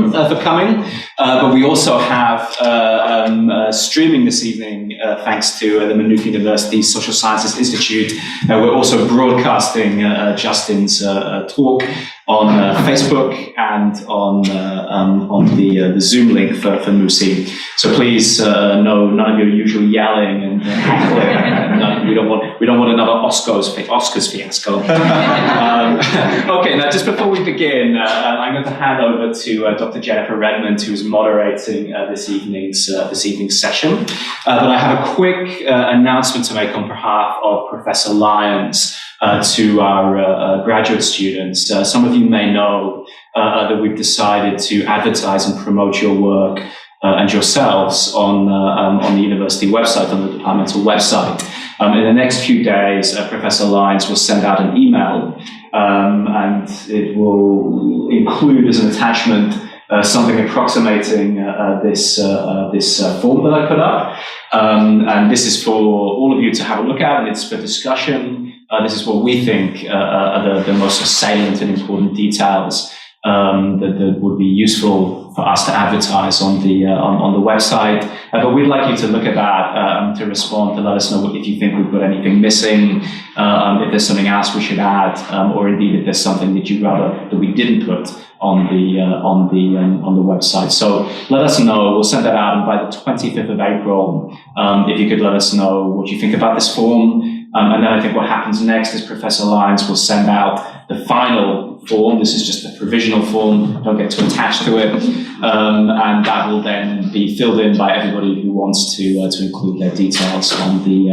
room for coming. But we also have streaming this evening, thanks to the Maynooth University Social Sciences Institute. We're also broadcasting Justin's talk on Facebook and on the Zoom link for MUSSI. So please, none of your usual yelling and heckling. We don't want another Oscars fiasco. Okay, now just before we begin, I'm going to hand over to Dr. Jennifer Redmond, who's moderating this evening's session. But I have a quick announcement to make on behalf of Professor Lyons to our graduate students. Some of you may know that we've decided to advertise and promote your work and yourselves on the university website, on the departmental website. In the next few days, Professor Lyons will send out an email, and it will include as an attachment something approximating this form that I put up. And this is for all of you to have a look at, and it's for discussion. This is what we think are the most salient and important details that would be useful for us to advertise on the website. But we'd like you to look at that, to respond, to let us know if you think we've got anything missing, if there's something else we should add, or indeed if there's something that you'd rather that we didn't put on the website. So let us know. We'll send that out, and by the 25th of April, if you could let us know what you think about this form. And then I think what happens next is Professor Lyons will send out the final form. This is just the provisional form. Don't get too attached to it. And that will then be filled in by everybody who wants to include their details on the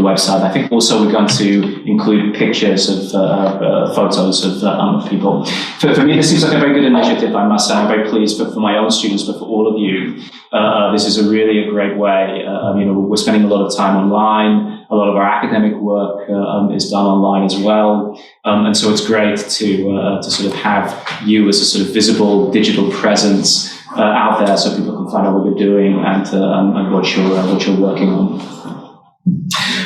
website. I think also we're going to include pictures of photos of people. For me, this seems like a very good initiative, I must say. I'm very pleased for my own students, but for all of you, this is a great way. We're spending a lot of time online. A lot of our academic work is done online as well, and so it's great to sort of have you as a sort of visible digital presence out there, so people can find out what you're doing and what you're working on.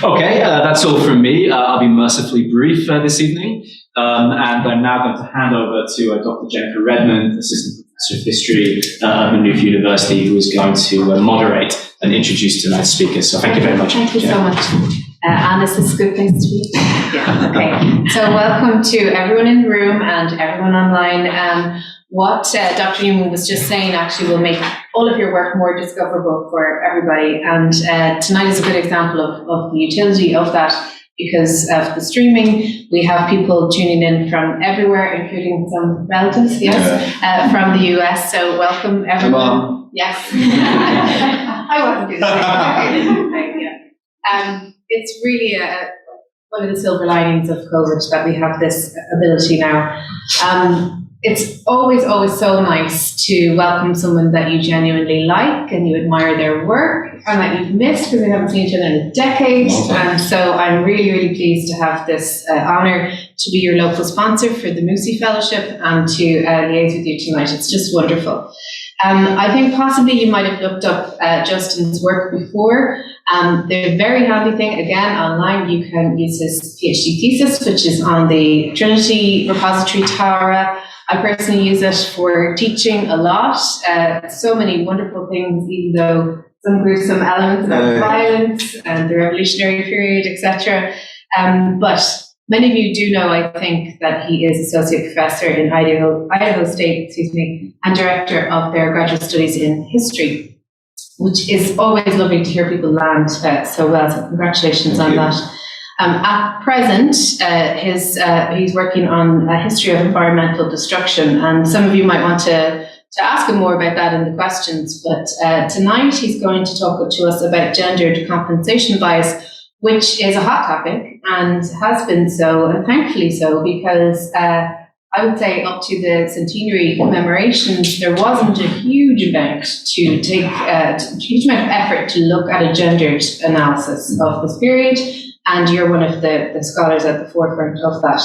Okay, that's all from me. I'll be mercifully brief this evening, and I'm now going to hand over to Dr. Jennifer Redmond, Assistant Professor of History at Maynooth University, who is going to moderate and introduce tonight's speakers. So thank you very much. Thank you so much. Anne, is this a good place to be? Yeah, okay. So welcome to everyone in the room and everyone online. What Dr. Newman was just saying actually will make all of your work more discoverable for everybody. And tonight is a good example of the utility of that, because of the streaming. We have people tuning in from everywhere, including some relatives, from the US. So welcome everyone. Mom. Yes. I wasn't doing that. It's really one of the silver linings of COVID that we have this ability now. It's always so nice to welcome someone that you genuinely like and you admire their work and that you've missed because we haven't seen each other in a decade. And so I'm really pleased to have this honor to be your local sponsor for the MUSSI Fellowship and to liaise with you tonight. It's just wonderful. I think possibly you might have looked up Justin's work before. The very handy thing, again, online, you can use his PhD thesis, which is on the Trinity repository I.R.A. I personally use it for teaching a lot. So many wonderful things, even though some gruesome elements about violence and the revolutionary period, etc. But many of you do know, I think, that he is associate professor in Idaho State, and director of their graduate studies in history, which is always lovely to hear people land so well. So congratulations on that. At present, he's working on a history of environmental destruction, and some of you might want to ask him more about that in the questions. But tonight he's going to talk to us about gendered compensation bias, which is a hot topic and has been so, and thankfully so, because I would say up to the centenary commemorations, there wasn't a huge amount to take, a huge amount of effort to look at a gendered analysis of this period, and you're one of the scholars at the forefront of that.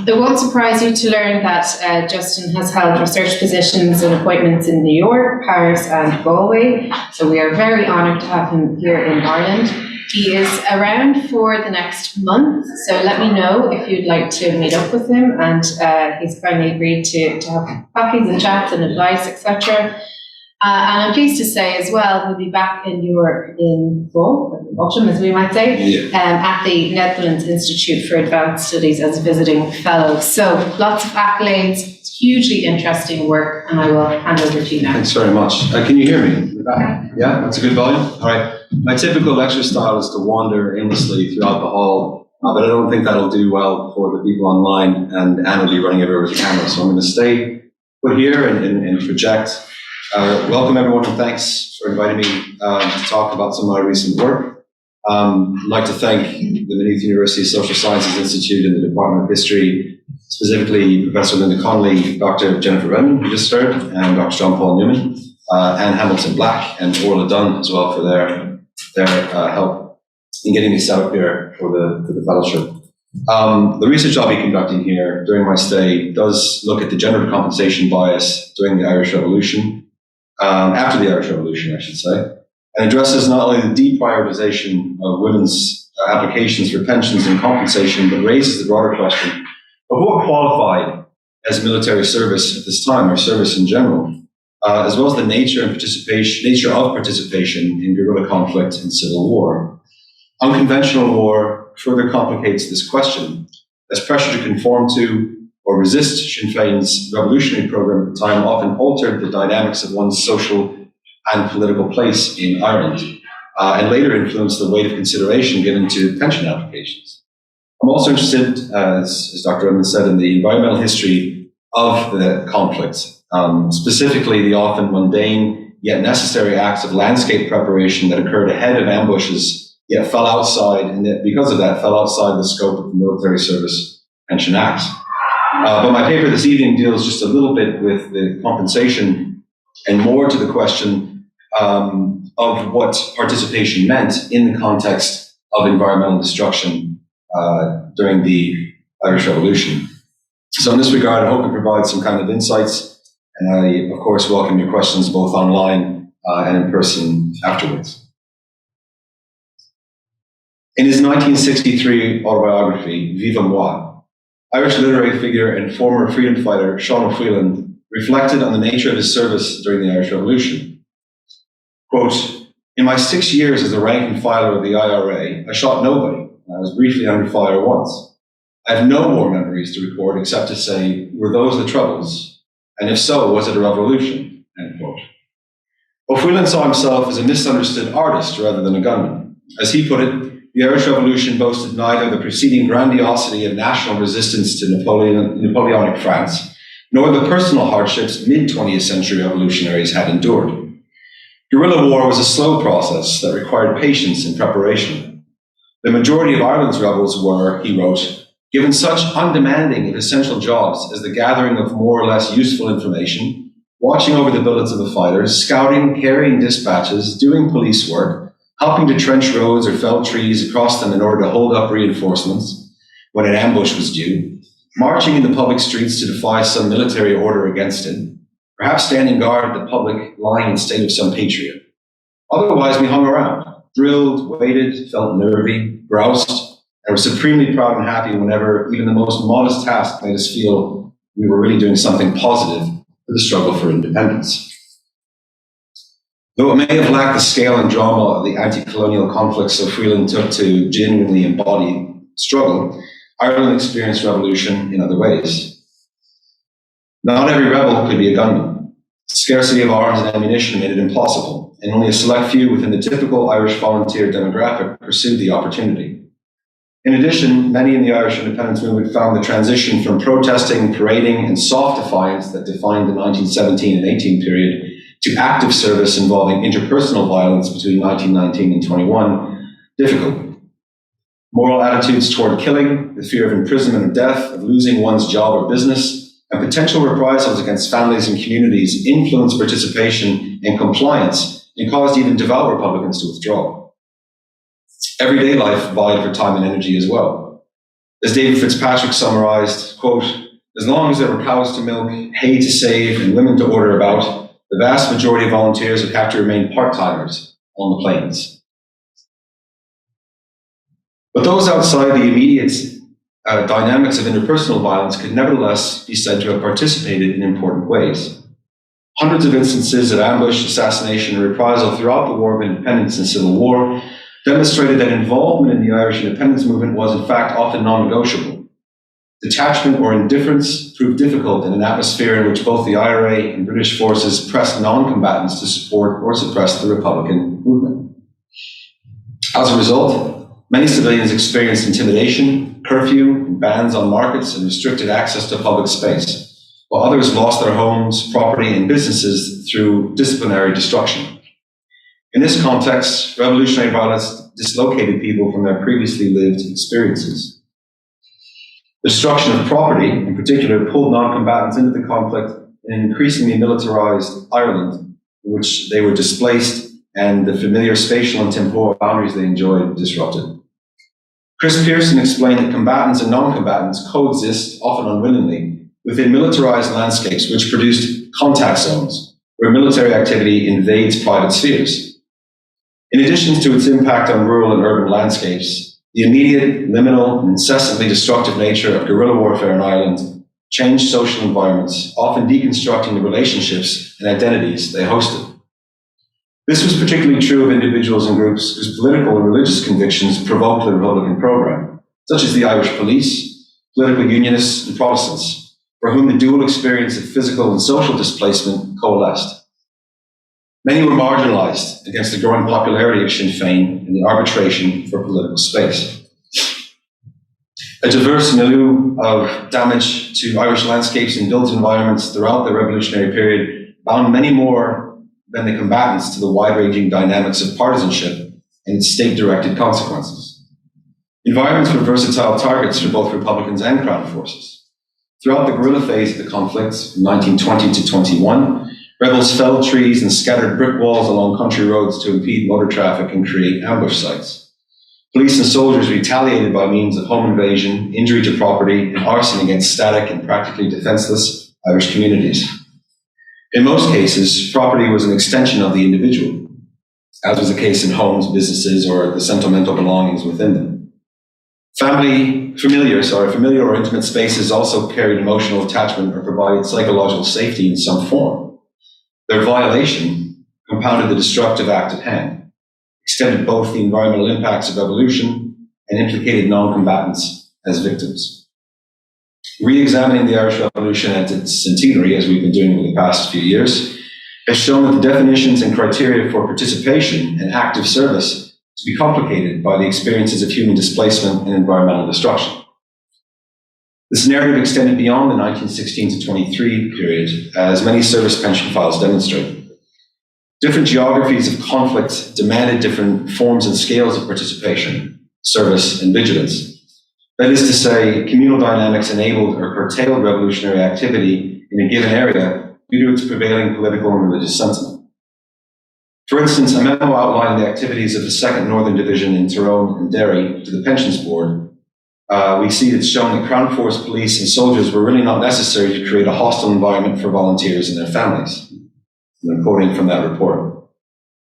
It won't surprise you to learn that Justin has held research positions and appointments in New York, Paris, and Galway, so we are very honoured to have him here in Ireland. He is around for the next month, so let me know if you'd like to meet up with him, and he's kindly agreed to have coffees and chats and advice, etc. And I'm pleased to say as well, we'll be back in Europe in fall, autumn as we might say, at the Netherlands Institute for Advanced Studies as a visiting fellow. So lots of accolades, hugely interesting work, and I will hand over to you now. Thanks very much. Can you hear me? Yeah, that's a good volume. All right. My typical lecture style is to wander aimlessly throughout the hall, but I don't think that'll do well for the people online, and Anne will be running everywhere with the camera. So I'm going to stay put here and project. Welcome everyone, and thanks for inviting me to talk about some of my recent work. I'd like to thank the Maynooth University Social Sciences Institute and the Department of History, specifically Professor Linda Connolly, Dr. Jennifer Redmond, who just started, and Dr. John Paul Newman, Anne Hamilton Black, and Orla Dunn as well for their help in getting me set up here for the fellowship. The research I'll be conducting here during my stay does look at the gender compensation bias during the Irish Revolution, after the Irish Revolution, I should say, and addresses not only the deprioritization of women's applications for pensions and compensation, but raises the broader question of what qualified as military service at this time, or service in general, as well as the nature of participation in guerrilla conflict and civil war. Unconventional war further complicates this question, as pressure to conform to or resist Sinn Féin's revolutionary program at the time often altered the dynamics of one's social and political place in Ireland, and later influenced the weight of consideration given to pension applications. I'm also interested, as Dr. Redmond said, in the environmental history of the conflict, specifically the often mundane yet necessary acts of landscape preparation that occurred ahead of ambushes, yet fell outside, and that because of that fell outside the scope of the Military Service Pension Act. But my paper this evening deals just a little bit with the compensation and more to the question of what participation meant in the context of environmental destruction during the Irish Revolution. So in this regard, I hope to provide some kind of insights, and I, of course, welcome your questions both online and in person afterwards. In his 1963 autobiography, Viva Moi, Irish literary figure and former freedom fighter Sean Freeland reflected on the nature of his service during the Irish Revolution. Quote, "In my 6 years as a rank and filer of the I.R.A, I shot nobody, and I was briefly under fire once. I have no more memories to record except to say, were those the troubles? And if so, was it a revolution?" End quote. Well, Freeland saw himself as a misunderstood artist rather than a gunman. As he put it, the Irish Revolution boasted neither the preceding grandiosity of national resistance to Napoleonic France, nor the personal hardships mid-20th century revolutionaries had endured. Guerrilla war was a slow process that required patience and preparation. The majority of Ireland's rebels were, he wrote, given such undemanding and essential jobs as the gathering of more or less useful information, watching over the billets of the fighters, scouting, carrying dispatches, doing police work, helping to trench roads or fell trees across them in order to hold up reinforcements when an ambush was due, marching in the public streets to defy some military order against it, perhaps standing guard at the public lying in state of some patriot. Otherwise, we hung around, drilled, waited, felt nervy, groused, and were supremely proud and happy whenever even the most modest task made us feel we were really doing something positive for the struggle for independence. Though it may have lacked the scale and drama of the anti-colonial conflicts so Freeland took to genuinely embody struggle, Ireland experienced revolution in other ways. Not every rebel could be a gunman. Scarcity of arms and ammunition made it impossible, and only a select few within the typical Irish volunteer demographic pursued the opportunity. In addition, many in the Irish independence movement found the transition from protesting, parading, and soft defiance that defined the 1917 and 18 period to active service involving interpersonal violence between 1919 and 21 difficult. Moral attitudes toward killing, the fear of imprisonment or death, of losing one's job or business, and potential reprisals against families and communities influenced participation and compliance and caused even devout Republicans to withdraw. Everyday life vied for time and energy as well. As David Fitzpatrick summarized, quote, "As long as there were cows to milk, hay to save, and women to order about, the vast majority of volunteers would have to remain part-timers on the plains." But those outside the immediate dynamics of interpersonal violence could nevertheless be said to have participated in important ways. Hundreds of instances of ambush, assassination, and reprisal throughout the War of Independence and Civil War demonstrated that involvement in the Irish independence movement was in fact often non-negotiable. Detachment or indifference proved difficult in an atmosphere in which both the I.R.A. and British forces pressed non-combatants to support or suppress the Republican movement. As a result, many civilians experienced intimidation, curfew, bans on markets, and restricted access to public space, while others lost their homes, property, and businesses through disciplinary destruction. In this context, revolutionary violence dislocated people from their previously lived experiences. The destruction of property, in particular, pulled non-combatants into the conflict in an increasingly militarized Ireland, in which they were displaced and the familiar spatial and temporal boundaries they enjoyed disrupted. Chris Pearson explained that combatants and non-combatants coexist, often unwillingly, within militarized landscapes which produced contact zones, where military activity invades private spheres. In addition to its impact on rural and urban landscapes, the immediate, liminal, and incessantly destructive nature of guerrilla warfare in Ireland changed social environments, often deconstructing the relationships and identities they hosted. This was particularly true of individuals and groups whose political and religious convictions provoked the Republican program, such as the Irish police, political unionists, and Protestants, for whom the dual experience of physical and social displacement coalesced. Many were marginalized against the growing popularity of Sinn Féin and the arbitration for political space. A diverse milieu of damage to Irish landscapes and built environments throughout the revolutionary period bound many more than the combatants to the wide-ranging dynamics of partisanship and its state-directed consequences. Environments were versatile targets for both Republicans and Crown forces. Throughout the guerrilla phase of the conflict, from 1920 to 21, rebels felled trees and scattered brick walls along country roads to impede motor traffic and create ambush sites. Police and soldiers retaliated by means of home invasion, injury to property, and arson against static and practically defenseless Irish communities. In most cases, property was an extension of the individual, as was the case in homes, businesses, or the sentimental belongings within them. Familiar or intimate spaces also carried emotional attachment or provided psychological safety in some form. Their violation compounded the destructive act at hand, extended both the environmental impacts of evolution and implicated non-combatants as victims. Re-examining the Irish Revolution at its centenary, as we've been doing in the past few years, has shown that the definitions and criteria for participation and active service to be complicated by the experiences of human displacement and environmental destruction. This narrative extended beyond the 1916 to 23 period, as many service pension files demonstrate. Different geographies of conflict demanded different forms and scales of participation, service, and vigilance. That is to say, communal dynamics enabled or curtailed revolutionary activity in a given area due to its prevailing political and religious sentiment. For instance, a memo outlined the activities of the 2nd Northern Division in Tyrone and Derry to the Pensions Board. We see it's shown that Crown Force police and soldiers were really not necessary to create a hostile environment for volunteers and their families. And I'm quoting from that report.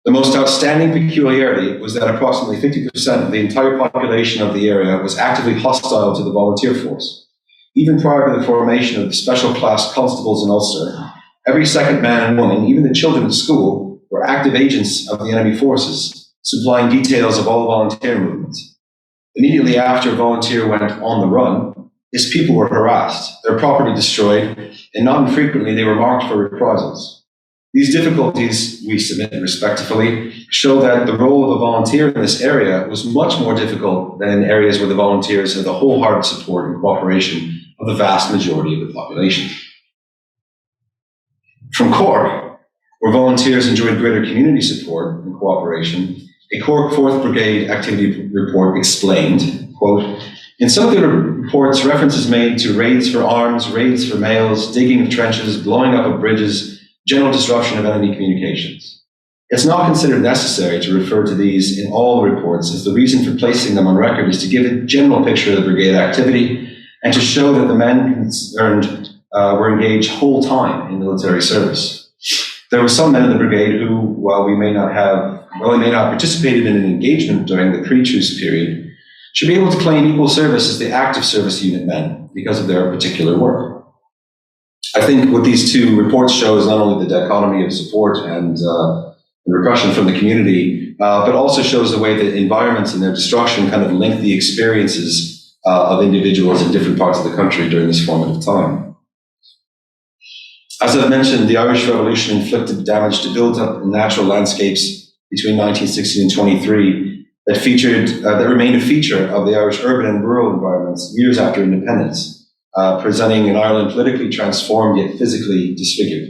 The most outstanding peculiarity was that approximately 50% of the entire population of the area was actively hostile to the volunteer force. Even prior to the formation of the special class constables in Ulster, every second man and woman, even the children at school, were active agents of the enemy forces, supplying details of all volunteer movements. Immediately after a volunteer went on the run, his people were harassed, their property destroyed, and not infrequently they were marked for reprisals. These difficulties, we submit respectfully, show that the role of a volunteer in this area was much more difficult than in areas where the volunteers had the wholehearted support and cooperation of the vast majority of the population. From Cork, where volunteers enjoyed greater community support and cooperation, a Cork 4th Brigade activity report explained, quote, in some of the reports, reference is made to raids for arms, raids for mails, digging of trenches, blowing up of bridges, general disruption of enemy communications. It's not considered necessary to refer to these in all the reports, as the reason for placing them on record is to give a general picture of the brigade activity and to show that the men concerned were engaged whole time in military service. There were some men in the brigade who, while they may not have participated in an engagement during the pre-truce period, should be able to claim equal service as the active service unit men because of their particular work. I think what these two reports show is not only the dichotomy of support and repression from the community, but also shows the way that environments and their destruction kind of link the experiences of individuals in different parts of the country during this formative time. As I've mentioned, the Irish Revolution inflicted damage to built up natural landscapes between 1916 and 23 that remained a feature of the Irish urban and rural environments years after independence, presenting an Ireland politically transformed yet physically disfigured.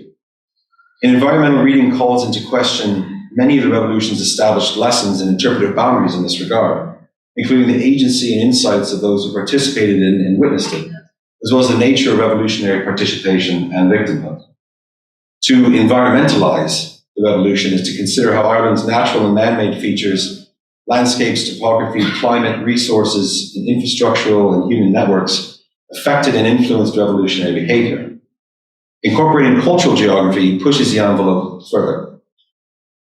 An environmental reading calls into question many of the revolution's established lessons and interpretive boundaries in this regard, including the agency and insights of those who participated in and witnessed it, as well as the nature of revolutionary participation and victimhood. To environmentalize the revolution is to consider how Ireland's natural and man-made features, landscapes, topography, climate, resources, and infrastructural and human networks affected and influenced revolutionary behavior. Incorporating cultural geography pushes the envelope further.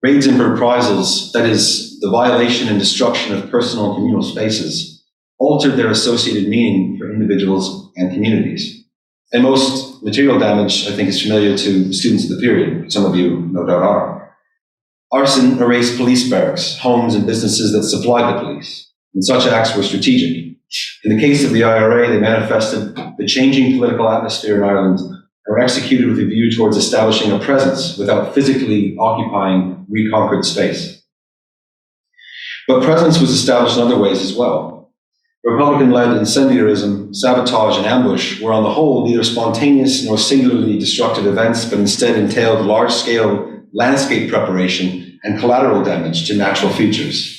Raids and reprisals, that is, the violation and destruction of personal and communal spaces, altered their associated meaning for individuals and communities. And most material damage, I think, is familiar to students of the period. Some of you, no doubt, are. Arson erased police barracks, homes, and businesses that supplied the police, and such acts were strategic. In the case of the I.R.A., they manifested the changing political atmosphere in Ireland and were executed with a view towards establishing a presence without physically occupying reconquered space. But presence was established in other ways as well. Republican-led incendiarism, sabotage, and ambush were on the whole neither spontaneous nor singularly destructive events, but instead entailed large-scale landscape preparation and collateral damage to natural features.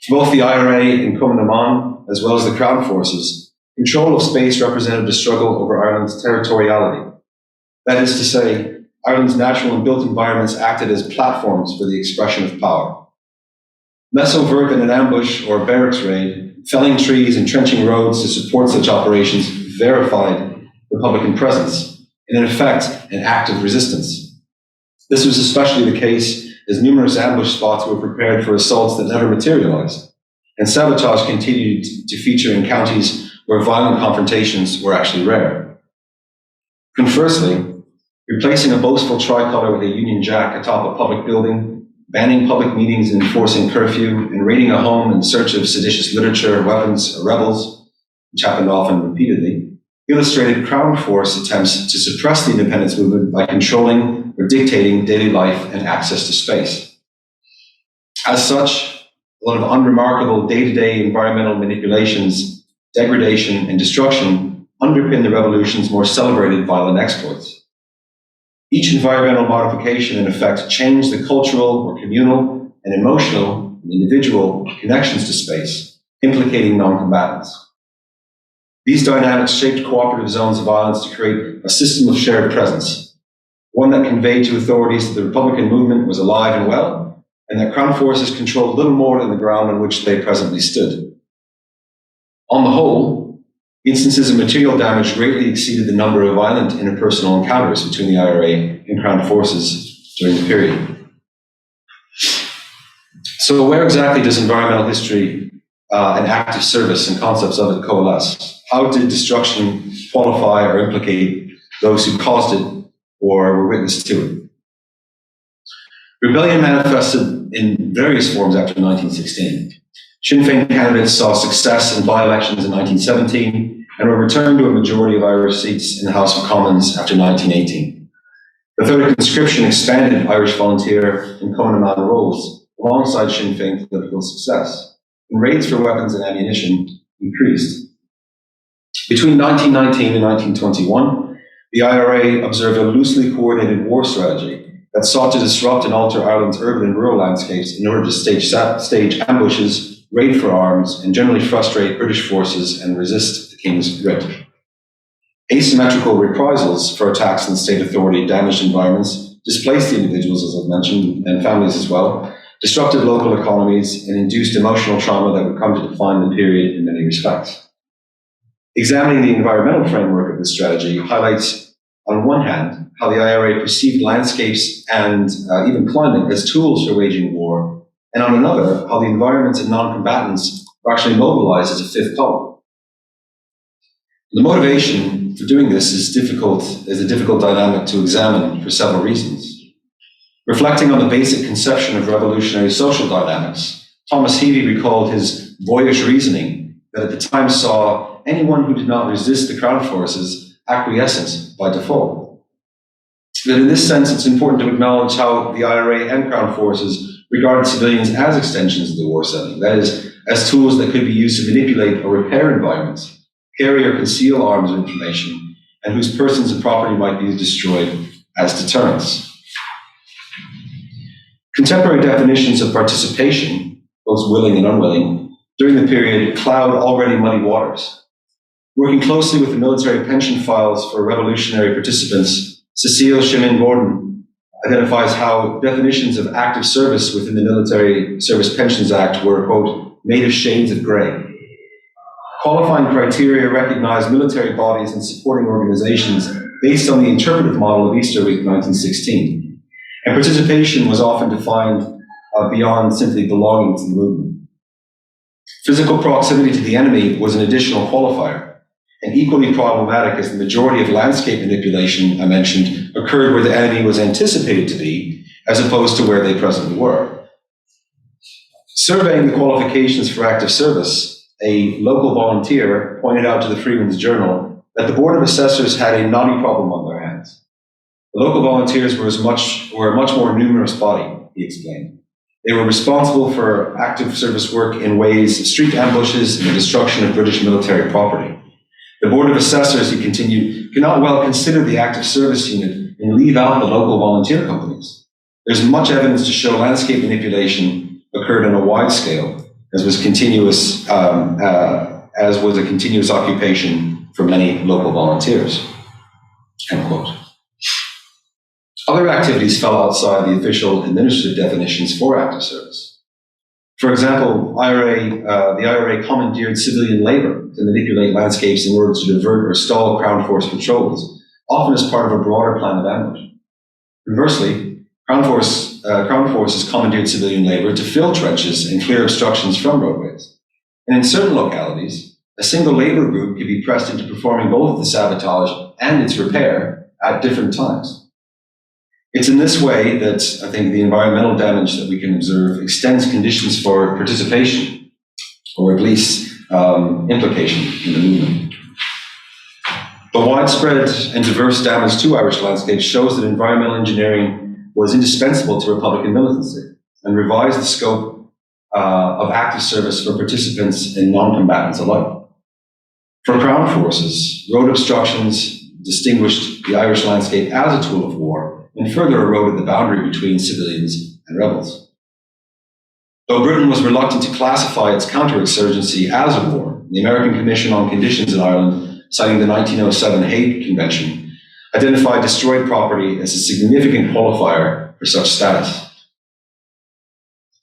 For both the I.R.A. and Cumann, as well as the Crown forces, control of space represented a struggle over Ireland's territoriality. That is to say, Ireland's natural and built environments acted as platforms for the expression of power. Less overt than an ambush or a barracks raid, felling trees and trenching roads to support such operations verified Republican presence and, in effect, an act of resistance. This was especially the case as numerous ambush spots were prepared for assaults that never materialized, and sabotage continued to feature in counties where violent confrontations were actually rare. Conversely, replacing a boastful tricolour with a Union Jack atop a public building, banning public meetings and enforcing curfew, and raiding a home in search of seditious literature, weapons, or rebels, which happened often repeatedly, illustrated Crown Force attempts to suppress the independence movement by controlling or dictating daily life and access to space. As such, a lot of unremarkable day-to-day environmental manipulations, degradation, and destruction underpin the revolution's more celebrated violent exploits. Each environmental modification, in effect, changed the cultural or communal and emotional and individual connections to space, implicating non-combatants. These dynamics shaped cooperative zones of violence to create a system of shared presence, one that conveyed to authorities that the Republican movement was alive and well, and that Crown forces controlled little more than the ground on which they presently stood. On the whole, instances of material damage greatly exceeded the number of violent interpersonal encounters between the I.R.A. and Crown forces during the period. So where exactly does environmental history and active service and concepts of it coalesce? How did destruction qualify or implicate those who caused it or were witness to it? Rebellion manifested in various forms after 1916. Sinn Féin candidates saw success in by-elections in 1917 and were returned to a majority of Irish seats in the House of Commons after 1918. The third conscription expanded Irish volunteer and Cumann roles alongside Sinn Féin political success, and raids for weapons and ammunition increased. Between 1919 and 1921, the I.R.A. observed a loosely coordinated war strategy that sought to disrupt and alter Ireland's urban and rural landscapes in order to stage ambushes, raid for arms, and generally frustrate British forces and resist the King's writ. Asymmetrical reprisals for attacks on state authority damaged environments, displaced the individuals, as I've mentioned, and families as well, disrupted local economies, and induced emotional trauma that would come to define the period in many respects. Examining the environmental framework of this strategy highlights, on one hand, how the I.R.A. perceived landscapes and even climate as tools for waging war, and on another, how the environments and non-combatants were actually mobilized as a fifth column. The motivation for doing this is a difficult dynamic to examine for several reasons. Reflecting on the basic conception of revolutionary social dynamics, Thomas Healy recalled his boyish reasoning that at the time saw anyone who did not resist the Crown forces acquiescent by default. That in this sense, it's important to acknowledge how the I.R.A. and Crown forces regarded civilians as extensions of the war setting, that is, as tools that could be used to manipulate or repair environments, carry or conceal arms or information, and whose persons and property might be destroyed as deterrents. Contemporary definitions of participation, both willing and unwilling, during the period cloud already muddy waters. Working closely with the military pension files for revolutionary participants, Cecile Chemin-Gordon identifies how definitions of active service within the Military Service Pensions Act were, quote, made of shades of gray. Qualifying criteria recognized military bodies and supporting organizations based on the interpretive model of Easter Week 1916. And participation was often defined beyond simply belonging to the movement. Physical proximity to the enemy was an additional qualifier, and equally problematic as the majority of landscape manipulation I mentioned occurred where the enemy was anticipated to be, as opposed to where they presently were. Surveying the qualifications for active service, a local volunteer pointed out to the Freeland's Journal that the Board of Assessors had a knotty problem on their hands. The local volunteers were a much more numerous body, he explained. They were responsible for active service work in ways of street ambushes and the destruction of British military property. The Board of Assessors, he continued, cannot well consider the active service unit and leave out the local volunteer companies. There's much evidence to show landscape manipulation occurred on a wide scale, as was a continuous occupation for many local volunteers. End quote. Other activities fell outside the official administrative definitions for active service. For example, the I.R.A. commandeered civilian labor to manipulate landscapes in order to divert or stall Crown Force patrols, often as part of a broader plan of ambush. Conversely, Crown Forces commandeered civilian labor to fill trenches and clear obstructions from roadways. And in certain localities, a single labor group could be pressed into performing both the sabotage and its repair at different times. It's in this way that I think the environmental damage that we can observe extends conditions for participation, or at least implication in the movement. The widespread and diverse damage to Irish landscapes shows that environmental engineering was indispensable to Republican militancy and revised the scope of active service for participants and non-combatants alike. For Crown forces, road obstructions distinguished the Irish landscape as a tool of war and further eroded the boundary between civilians and rebels. Though Britain was reluctant to classify its counterinsurgency as a war, the American Commission on Conditions in Ireland, citing the 1907 Hague Convention, identified destroyed property as a significant qualifier for such status.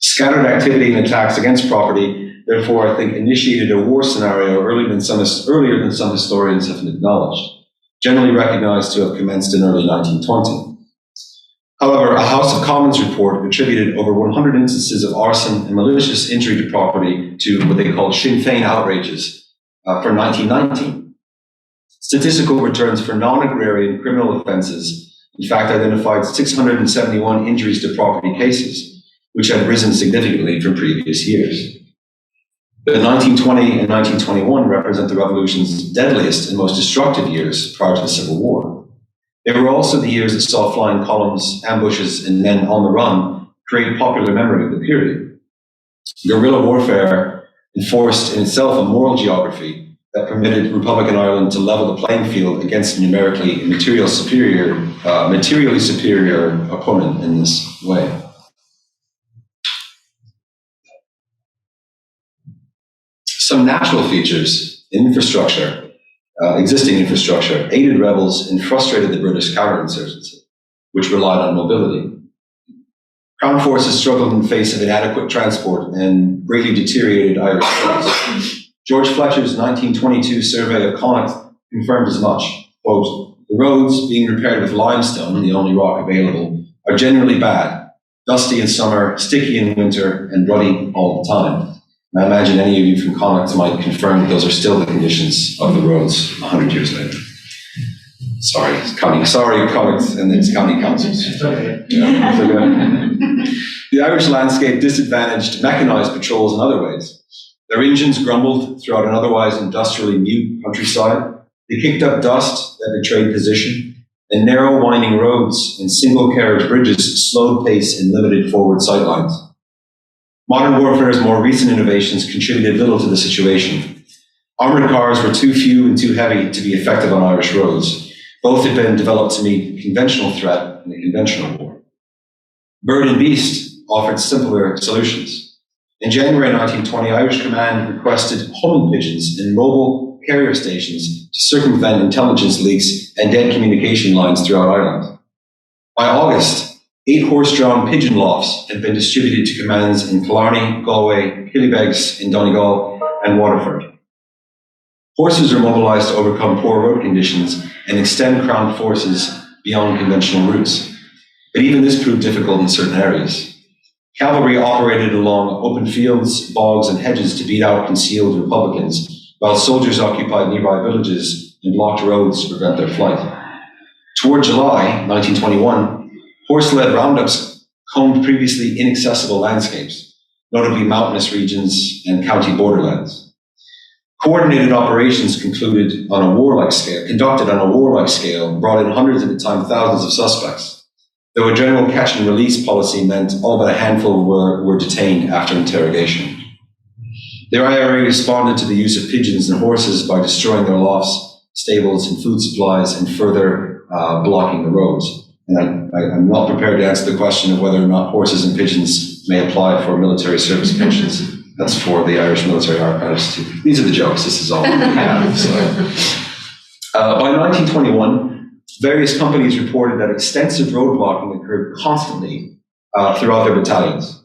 Scattered activity and attacks against property, therefore, I think, initiated a war scenario earlier than some historians have acknowledged, generally recognized to have commenced in early 1920. However, a House of Commons report attributed over 100 instances of arson and malicious injury to property to what they called Sinn Féin outrages for 1919. Statistical returns for non-agrarian criminal offenses, in fact, identified 671 injuries to property cases, which had risen significantly from previous years. The 1920 and 1921 represent the revolution's deadliest and most destructive years prior to the Civil War. They were also the years that saw flying columns, ambushes, and men on the run create popular memory of the period. Guerrilla warfare enforced in itself a moral geography that permitted Republican Ireland to level the playing field against a numerically and materially superior opponent in this way. Some natural features in existing infrastructure, aided rebels and frustrated the British counterinsurgency, which relied on mobility. Crown forces struggled in the face of inadequate transport and greatly deteriorated Irish roads. George Fletcher's 1922 survey of Connacht confirmed as much. Quote, "The roads, being repaired with limestone, the only rock available, are generally bad, dusty in summer, sticky in winter, and ruddy all the time. And I imagine any of you from Connacht might confirm that those are still the conditions of the roads 100 years later. Sorry, Connacht and its county councils. Yeah. The Irish landscape disadvantaged mechanised patrols in other ways. Their engines grumbled throughout an otherwise industrially mute countryside. They kicked up dust that betrayed position, and narrow winding roads and single carriage bridges slowed pace and limited forward sightlines. Modern warfare's more recent innovations contributed little to the situation. Armoured cars were too few and too heavy to be effective on Irish roads. Both had been developed to meet conventional threat in a conventional war. Bird and Beast offered simpler solutions. In January 1920, Irish Command requested homing pigeons in mobile carrier stations to circumvent intelligence leaks and dead communication lines throughout Ireland. By August, 8 horse-drawn pigeon lofts had been distributed to commands in Killarney, Galway, Killybegs in Donegal, and Waterford. Forces were mobilised to overcome poor road conditions and extend Crown forces beyond conventional routes. But even this proved difficult in certain areas. Cavalry operated along open fields, bogs, and hedges to beat out concealed Republicans, while soldiers occupied nearby villages and blocked roads to prevent their flight. Toward July 1921, horse-led roundups combed previously inaccessible landscapes, notably mountainous regions and county borderlands. Coordinated operations conducted on a warlike scale, brought in hundreds at a time thousands of suspects, though a general catch and release policy meant all but a handful were detained after interrogation. The I.R.A. responded to the use of pigeons and horses by destroying their lofts, stables, and food supplies, and further blocking the roads. And I'm not prepared to answer the question of whether or not horses and pigeons may apply for military service pensions. That's for the Irish Military Archives too. These are the jokes. This is all we have. So. By 1921, various companies reported that extensive road blocking occurred constantly throughout their battalions.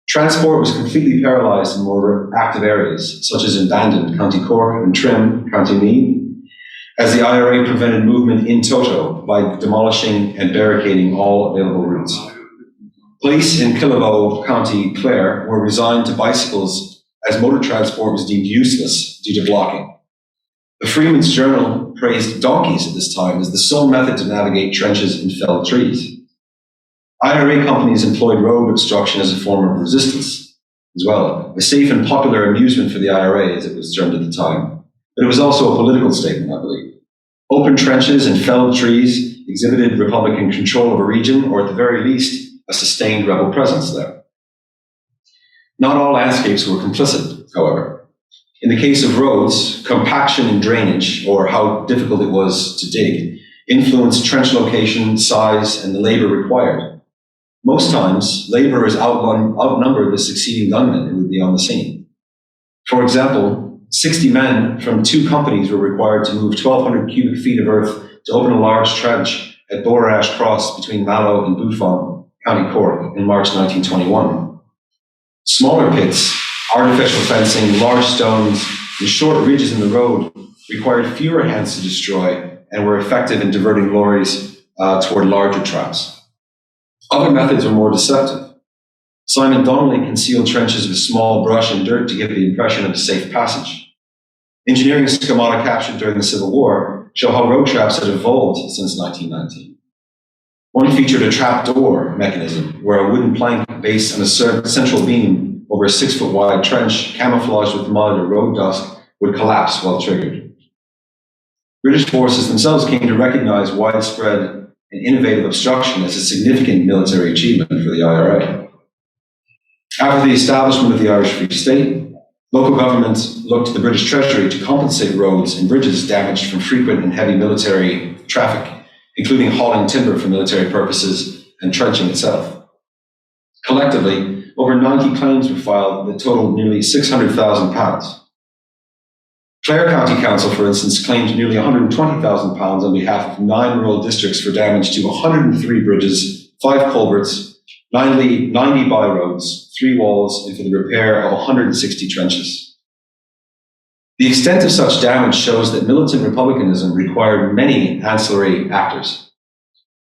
Transport was completely paralysed in more active areas, such as in Bandon, County Cork, and Trim, County Meath, as the I.R.A. prevented movement in toto by demolishing and barricading all available routes. Police in Killaloe, County Clare, were resigned to bicycles as motor transport was deemed useless due to blocking. The Freeman's Journal praised donkeys at this time as the sole method to navigate trenches and felled trees. I.R.A. companies employed road obstruction as a form of resistance as well, a safe and popular amusement for the I.R.A. as it was termed at the time. But it was also a political statement, I believe. Open trenches and felled trees exhibited Republican control of a region, or at the very least, a sustained rebel presence there. Not all landscapes were complicit, however. In the case of roads, compaction and drainage, or how difficult it was to dig, influenced trench location, size, and the labor required. Most times, laborers outnumbered the succeeding gunmen who would be on the scene. For example, 60 men from 2 companies were required to move 1,200 cubic feet of earth to open a large trench at Borash Cross between Mallow and Buffon, County Cork, in March 1921. Smaller pits, artificial fencing, large stones, and short ridges in the road required fewer hands to destroy and were effective in diverting lorries toward larger traps. Other methods were more deceptive. Simon Donnelly concealed trenches with small brush and dirt to give the impression of a safe passage. Engineering schemata captured during the Civil War show how road traps had evolved since 1919. One featured a trapdoor mechanism where a wooden plank based on a central beam over a 6-foot wide trench camouflaged with mud or road dust would collapse while triggered. British forces themselves came to recognize widespread and innovative obstruction as a significant military achievement for the I.R.A. After the establishment of the Irish Free State, local governments looked to the British Treasury to compensate roads and bridges damaged from frequent and heavy military traffic, including hauling timber for military purposes and trenching itself. Collectively, over 90 claims were filed that totaled nearly £600,000. Clare County Council, for instance, claimed nearly £120,000 on behalf of 9 rural districts for damage to 103 bridges, 5 culverts, 90 byroads, 3 walls, and for the repair of 160 trenches. The extent of such damage shows that militant republicanism required many ancillary actors.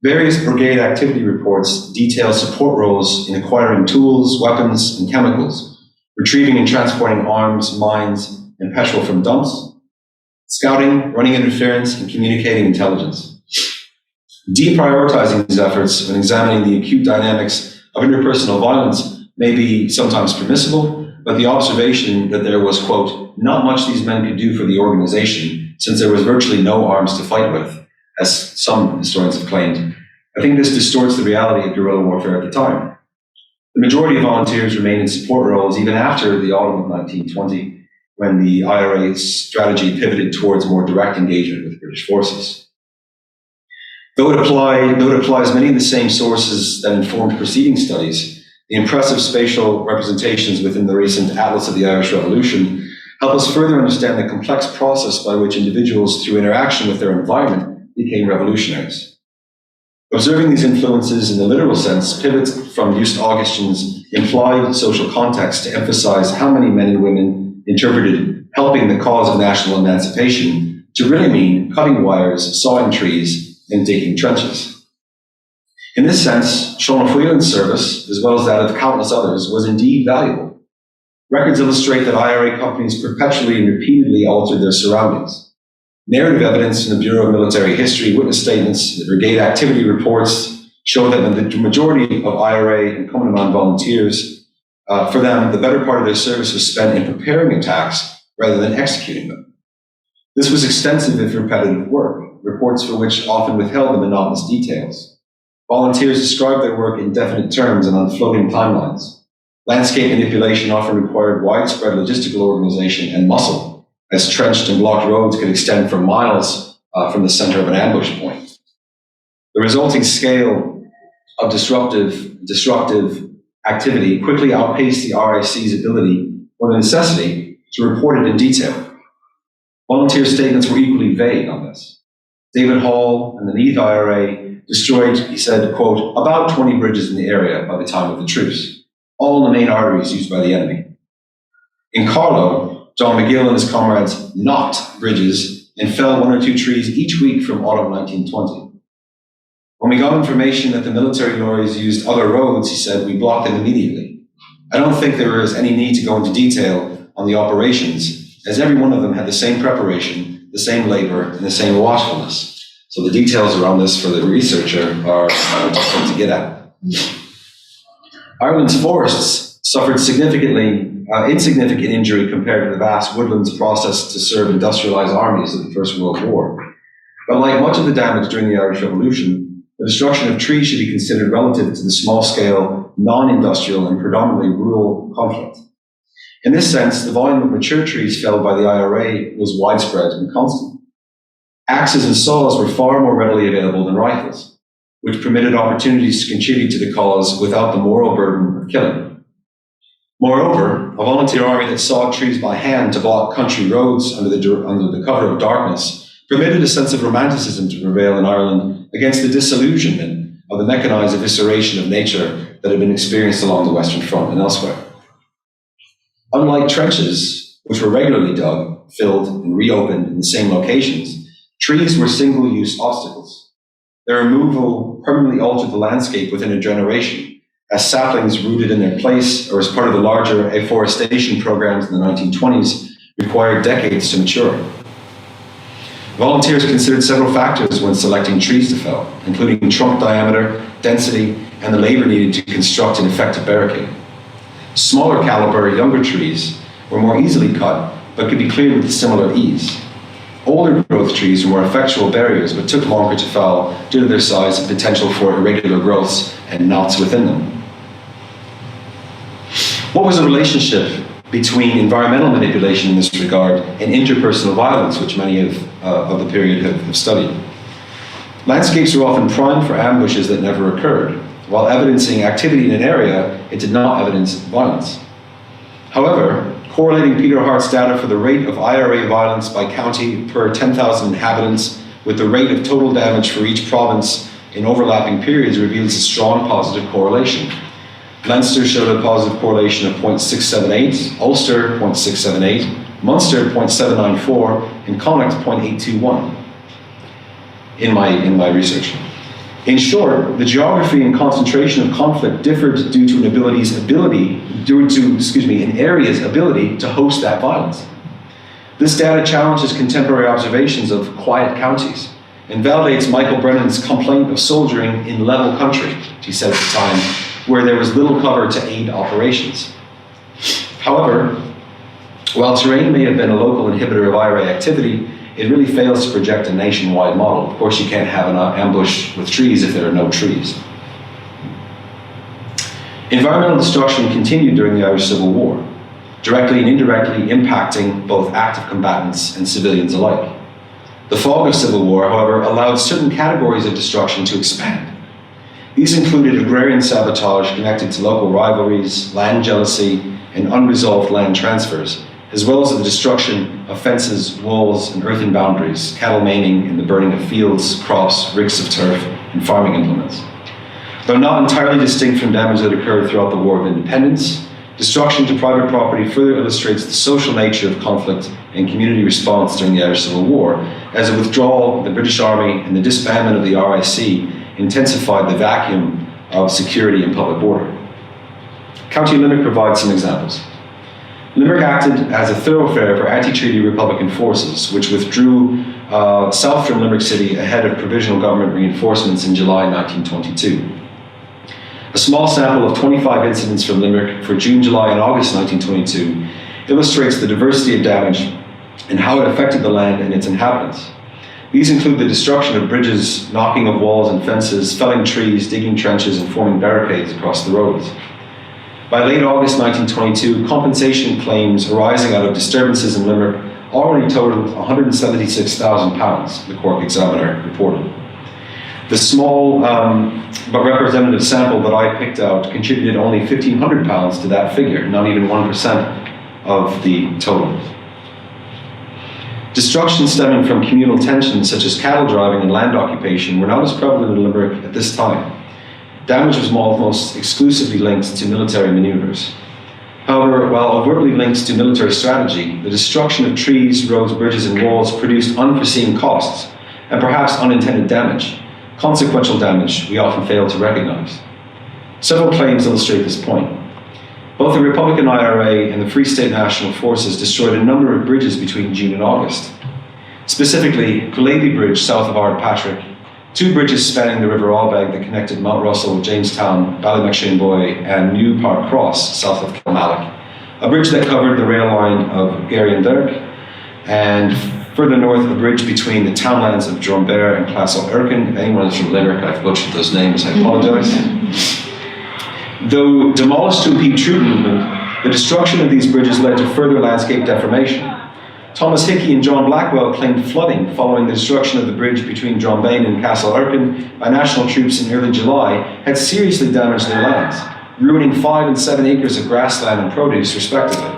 Various brigade activity reports detail support roles in acquiring tools, weapons, and chemicals, retrieving and transporting arms, mines, and petrol from dumps, scouting, running interference, and communicating intelligence. Deprioritizing these efforts when examining the acute dynamics of interpersonal violence may be sometimes permissible, but the observation that there was, quote, not much these men could do for the organization since there was virtually no arms to fight with, as some historians have claimed, I think this distorts the reality of guerrilla warfare at the time. The majority of volunteers remained in support roles even after the autumn of 1920, when the I.R.A. strategy pivoted towards more direct engagement with British forces. Though it applies many of the same sources that informed preceding studies, the impressive spatial representations within the recent Atlas of the Irish Revolution help us further understand the complex process by which individuals, through interaction with their environment, became revolutionaries. Observing these influences in the literal sense pivots from Just Augustin's implied social context to emphasize how many men and women interpreted helping the cause of national emancipation to really mean cutting wires, sawing trees, and digging trenches. In this sense, Sean Freeland's service, as well as that of countless others, was indeed valuable. Records illustrate that I.R.A. companies perpetually and repeatedly altered their surroundings. Narrative evidence from the Bureau of Military History, witness statements, the brigade activity reports show that the majority of I.R.A. and commandant volunteers, for them, the better part of their service was spent in preparing attacks rather than executing them. This was extensive if repetitive work, reports for which often withheld the monotonous details. Volunteers described their work in definite terms and on floating timelines. Landscape manipulation often required widespread logistical organization and muscle, as trenched and blocked roads could extend for miles from the center of an ambush point. The resulting scale of disruptive activity quickly outpaced the RIC's ability or the necessity to report it in detail. Volunteer statements were equally vague on this. David Hall and the Neath I.R.A. destroyed, he said, quote, about 20 bridges in the area by the time of the truce, all the main arteries used by the enemy. In Carlow, John McGill and his comrades knocked bridges and felled 1 or 2 trees each week from autumn 1920. When we got information that the military lorries used other roads, he said, we blocked them immediately. I don't think there was any need to go into detail on the operations, as every one of them had the same preparation, the same labor, and the same watchfulness. So the details around this for the researcher are difficult to get at. Ireland's forests suffered insignificant injury compared to the vast woodlands processed to serve industrialized armies of the First World War. But like much of the damage during the Irish Revolution, the destruction of trees should be considered relative to the small-scale, non-industrial, and predominantly rural conflict. In this sense, the volume of mature trees felled by the I.R.A. was widespread and constant. Axes and saws were far more readily available than rifles, which permitted opportunities to contribute to the cause without the moral burden of killing. Moreover, a volunteer army that sawed trees by hand to block country roads under the cover of darkness permitted a sense of romanticism to prevail in Ireland against the disillusionment of the mechanized evisceration of nature that had been experienced along the Western Front and elsewhere. Unlike trenches, which were regularly dug, filled, and reopened in the same locations, trees were single-use obstacles. Their removal permanently altered the landscape within a generation, as saplings rooted in their place or as part of the larger afforestation programs in the 1920s required decades to mature. Volunteers considered several factors when selecting trees to fell, including trunk diameter, density, and the labor needed to construct an effective barricade. Smaller caliber, younger trees were more easily cut, but could be cleared with similar ease. Older growth trees were more effectual barriers, but took longer to fell due to their size and potential for irregular growths and knots within them. What was the relationship between environmental manipulation in this regard and interpersonal violence, which many of the period have studied? Landscapes were often primed for ambushes that never occurred. While evidencing activity in an area, it did not evidence violence. However, correlating Peter Hart's data for the rate of I.R.A. violence by county per 10,000 inhabitants with the rate of total damage for each province in overlapping periods reveals a strong positive correlation. Leinster showed a positive correlation of 0.678, Ulster 0.678, Munster 0.794, and Connacht 0.821 in my research. In short, the geography and concentration of conflict differed due to an area's ability to host that violence. This data challenges contemporary observations of quiet counties and validates Michael Brennan's complaint of soldiering in level country, he said at the time, where there was little cover to aid operations. However, while terrain may have been a local inhibitor of I.R.A. activity, it really fails to project a nationwide model. Of course, you can't have an ambush with trees if there are no trees. Environmental destruction continued during the Irish Civil War, directly and indirectly impacting both active combatants and civilians alike. The fog of civil war, however, allowed certain categories of destruction to expand. These included agrarian sabotage connected to local rivalries, land jealousy, and unresolved land transfers, as well as the destruction of fences, walls, and earthen boundaries, cattle maiming, and the burning of fields, crops, ricks of turf, and farming implements. Though not entirely distinct from damage that occurred throughout the War of Independence, destruction to private property further illustrates the social nature of conflict and community response during the Irish Civil War, as the withdrawal of the British Army and the disbandment of the RIC intensified the vacuum of security and public order. County Limerick provides some examples. Limerick acted as a thoroughfare for anti-treaty Republican forces, which withdrew south from Limerick City ahead of provisional government reinforcements in July 1922. A small sample of 25 incidents from Limerick for June, July, and August 1922 illustrates the diversity of damage and how it affected the land and its inhabitants. These include the destruction of bridges, knocking of walls and fences, felling trees, digging trenches, and forming barricades across the roads. By late August 1922, compensation claims arising out of disturbances in Limerick already totaled £176,000, the Cork Examiner reported. The small but representative sample that I picked out contributed only £1,500 to that figure, not even 1% of the total. Destruction stemming from communal tensions such as cattle driving and land occupation were not as prevalent in Limerick at this time. Damage was almost exclusively linked to military maneuvers. However, while overtly linked to military strategy, the destruction of trees, roads, bridges, and walls produced unforeseen costs and perhaps unintended damage, consequential damage we often fail to recognize. Several claims illustrate this point. Both the Republican I.R.A. and the Free State National Forces destroyed a number of bridges between June and August. Specifically, Cullabie Bridge south of Ardpatrick, two bridges spanning the River Albag that connected Mount Russell, Jamestown, Ballymacshane and New Park Cross south of Kilmallock, a bridge that covered the rail line of Gary and Derrick, and further north, a bridge between the townlands of Drumbear and Classel Erkin. If anyone is from Limerick, I've butchered those names, I apologise. Though demolished to impede troop movement, the destruction of these bridges led to further landscape deformation. Thomas Hickey and John Blackwell claimed flooding following the destruction of the bridge between Drumbean and Castle Erkin by national troops in early July had seriously damaged their lands, ruining 5 and 7 acres of grassland and produce respectively.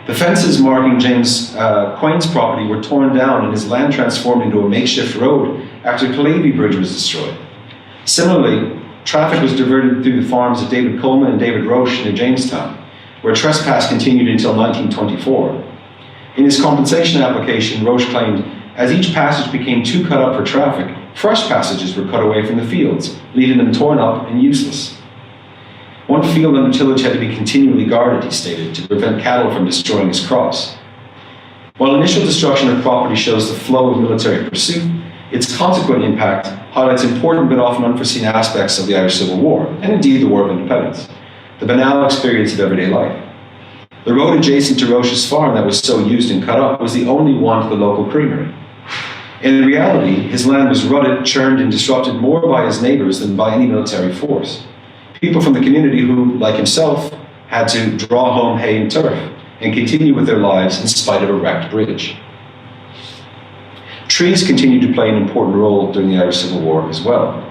The fences marking James Quain's property were torn down and his land transformed into a makeshift road after Cullabie Bridge was destroyed. Similarly, traffic was diverted through the farms of David Coleman and David Roche near Jamestown, where trespass continued until 1924. In his compensation application, Roche claimed, as each passage became too cut up for traffic, fresh passages were cut away from the fields, leaving them torn up and useless. One field on the tillage had to be continually guarded, he stated, to prevent cattle from destroying his crops. While initial destruction of property shows the flow of military pursuit, its consequent impact highlights important but often unforeseen aspects of the Irish Civil War, and indeed the War of Independence, the banal experience of everyday life. The road adjacent to Roche's farm that was so used and cut up was the only one to the local creamery. In reality, his land was rutted, churned, and disrupted more by his neighbors than by any military force. People from the community who, like himself, had to draw home hay and turf and continue with their lives in spite of a wrecked bridge. Trees continued to play an important role during the Irish Civil War as well,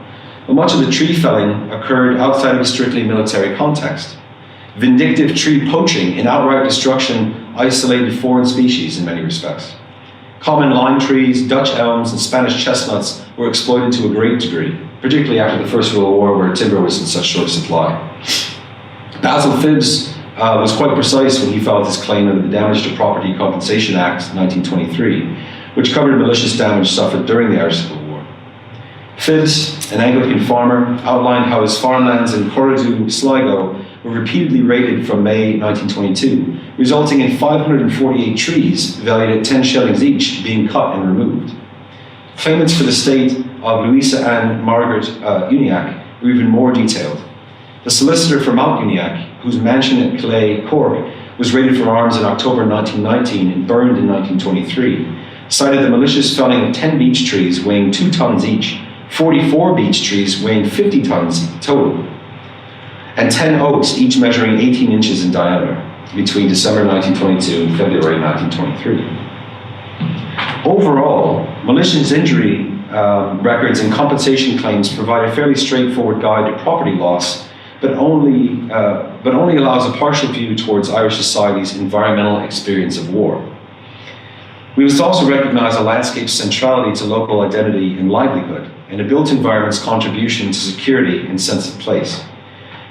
but much of the tree felling occurred outside of a strictly military context. Vindictive tree poaching and outright destruction isolated foreign species in many respects. Common lime trees, Dutch elms, and Spanish chestnuts were exploited to a great degree, particularly after the First World War where timber was in such short supply. Basil Phibbs was quite precise when he filed his claim under the Damage to Property Compensation Act 1923, which covered malicious damage suffered during the Irish Civil War. Phibbs, an Anglican farmer, outlined how his farmlands in Corridu, Sligo were repeatedly raided from May 1922, resulting in 548 trees, valued at 10 shillings each, being cut and removed. Claimants for the estate of Louisa Ann Margaret Uniacke were even more detailed. The solicitor for Mount Uniacke, whose mansion at Clay, Cork, was raided for arms in October 1919 and burned in 1923, cited the malicious felling of 10 beech trees weighing 2 tons each, 44 beech trees weighing 50 tons total, and 10 oaks, each measuring 18 inches in diameter, between December 1922 and February 1923. Overall, malicious injury records and compensation claims provide a fairly straightforward guide to property loss, but only allows a partial view towards Irish society's environmental experience of war. We must also recognize a landscape's centrality to local identity and livelihood, and a built environment's contribution to security and sense of place.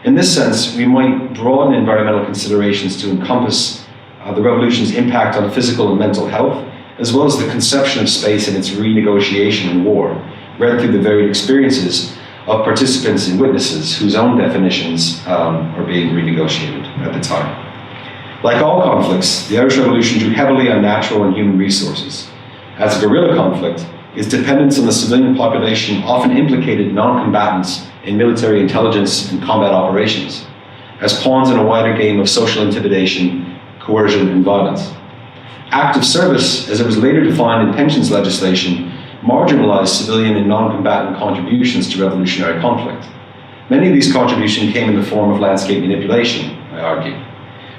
In this sense, we might broaden environmental considerations to encompass the revolution's impact on physical and mental health, as well as the conception of space and its renegotiation in war, read through the varied experiences of participants and witnesses whose own definitions are being renegotiated at the time. Like all conflicts, the Irish Revolution drew heavily on natural and human resources. As a guerrilla conflict, its dependence on the civilian population often implicated non-combatants in military intelligence and combat operations, as pawns in a wider game of social intimidation, coercion, and violence. Active service, as it was later defined in pensions legislation, marginalized civilian and non-combatant contributions to revolutionary conflict. Many of these contributions came in the form of landscape manipulation, I argue,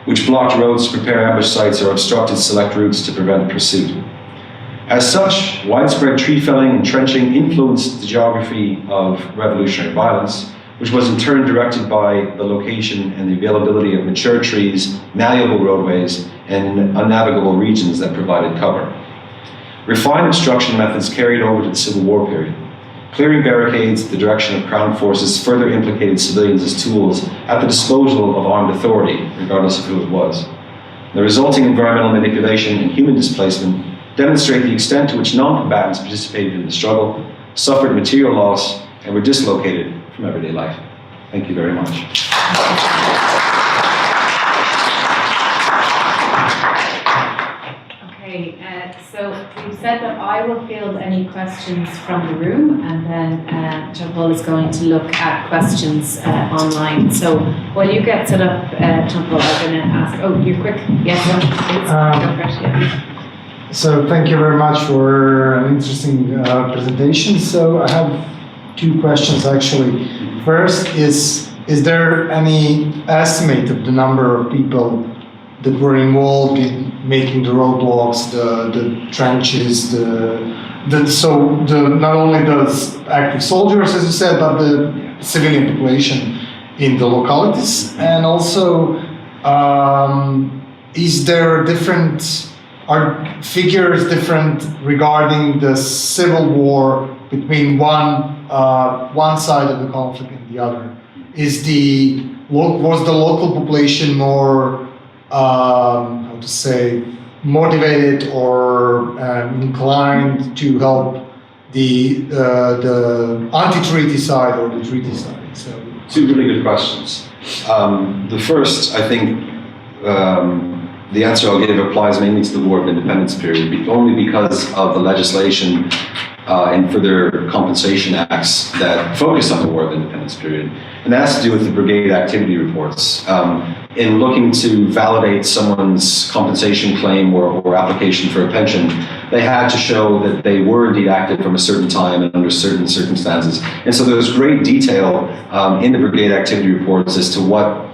which blocked roads to prepare ambush sites or obstructed select routes to prevent pursuit. As such, widespread tree felling and trenching influenced the geography of revolutionary violence, which was in turn directed by the location and the availability of mature trees, malleable roadways, and unnavigable regions that provided cover. Refined obstruction methods carried over to the Civil War period. Clearing barricades, the direction of Crown forces further implicated civilians as tools at the disposal of armed authority, regardless of who it was. The resulting environmental manipulation and human displacement demonstrate the extent to which non-combatants participated in the struggle, suffered material loss, and were dislocated from everyday life. Thank you very much. Okay, so we've said that I will field any questions from the room, and then John Paul is going to look at questions online. So while you get set up, John Paul, I'm going to ask, oh, you're quick? Yes, no, please, go first, yeah. So thank you very much for an interesting presentation. So I have 2 questions actually. First is there any estimate of the number of people that were involved in making the roadblocks, the trenches, not only the active soldiers, as you said, but the civilian population in the localities? And also, is there are figures different regarding the civil war between one side of the conflict and the other? Was the local population more motivated or inclined to help the anti-treaty side or the treaty side? So 2 really good questions. The first, I think, the answer I'll give applies mainly to the War of Independence period, only because of the legislation and further compensation acts that focus on the War of Independence period. And that has to do with the brigade activity reports. In looking to validate someone's compensation claim or application for a pension, they had to show that they were indeed active from a certain time and under certain circumstances. And so there was great detail in the brigade activity reports as to what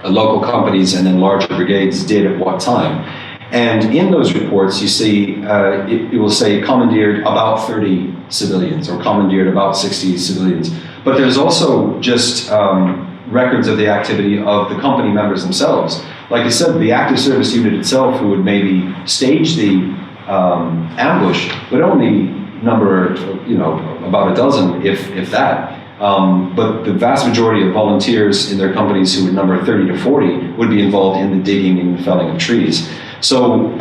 local companies and then larger brigades did at what time. And in those reports, you see, it will say commandeered about 30 civilians or commandeered about 60 civilians. But there's also just records of the activity of the company members themselves. Like I said, the active service unit itself, who would maybe stage the ambush, would only number, about a dozen, if that. But the vast majority of volunteers in their companies, who would number 30 to 40, would be involved in the digging and the felling of trees. So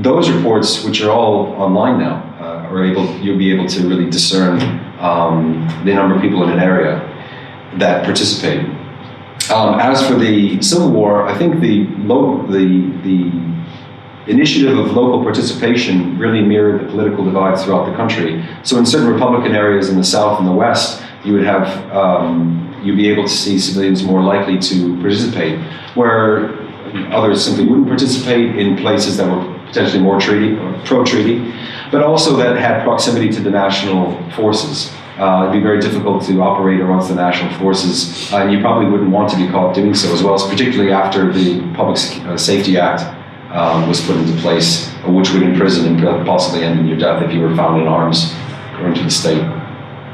those reports, which are all online now, you'll be able to really discern the number of people in an area that participated. As for the Civil War, I think the initiative of local participation really mirrored the political divides throughout the country. So in certain Republican areas in the South and the West, you would have, you'd be able to see civilians more likely to participate, where others simply wouldn't participate in places that were potentially more pro-treaty, but also that had proximity to the national forces. It'd be very difficult to operate amongst the national forces, and you probably wouldn't want to be caught doing so as well, particularly after the Public Safety Act was put into place, which would imprison and possibly end in your death if you were found in arms, according to the state.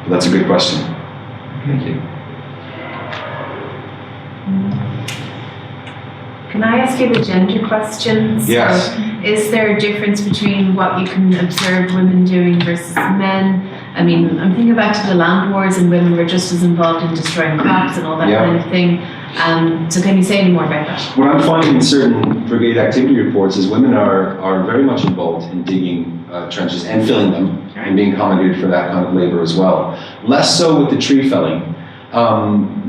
But that's a good question. Thank you. Can I ask you the gender questions? Yes. So, is there a difference between what you can observe women doing versus men? I mean, I'm thinking back to the land wars, and women were just as involved in destroying crops and all that kind of thing. So can you say any more about that? What I'm finding in certain brigade activity reports is women are very much involved in digging trenches and filling them, and being commandeered for that kind of labor as well. Less so with the tree felling.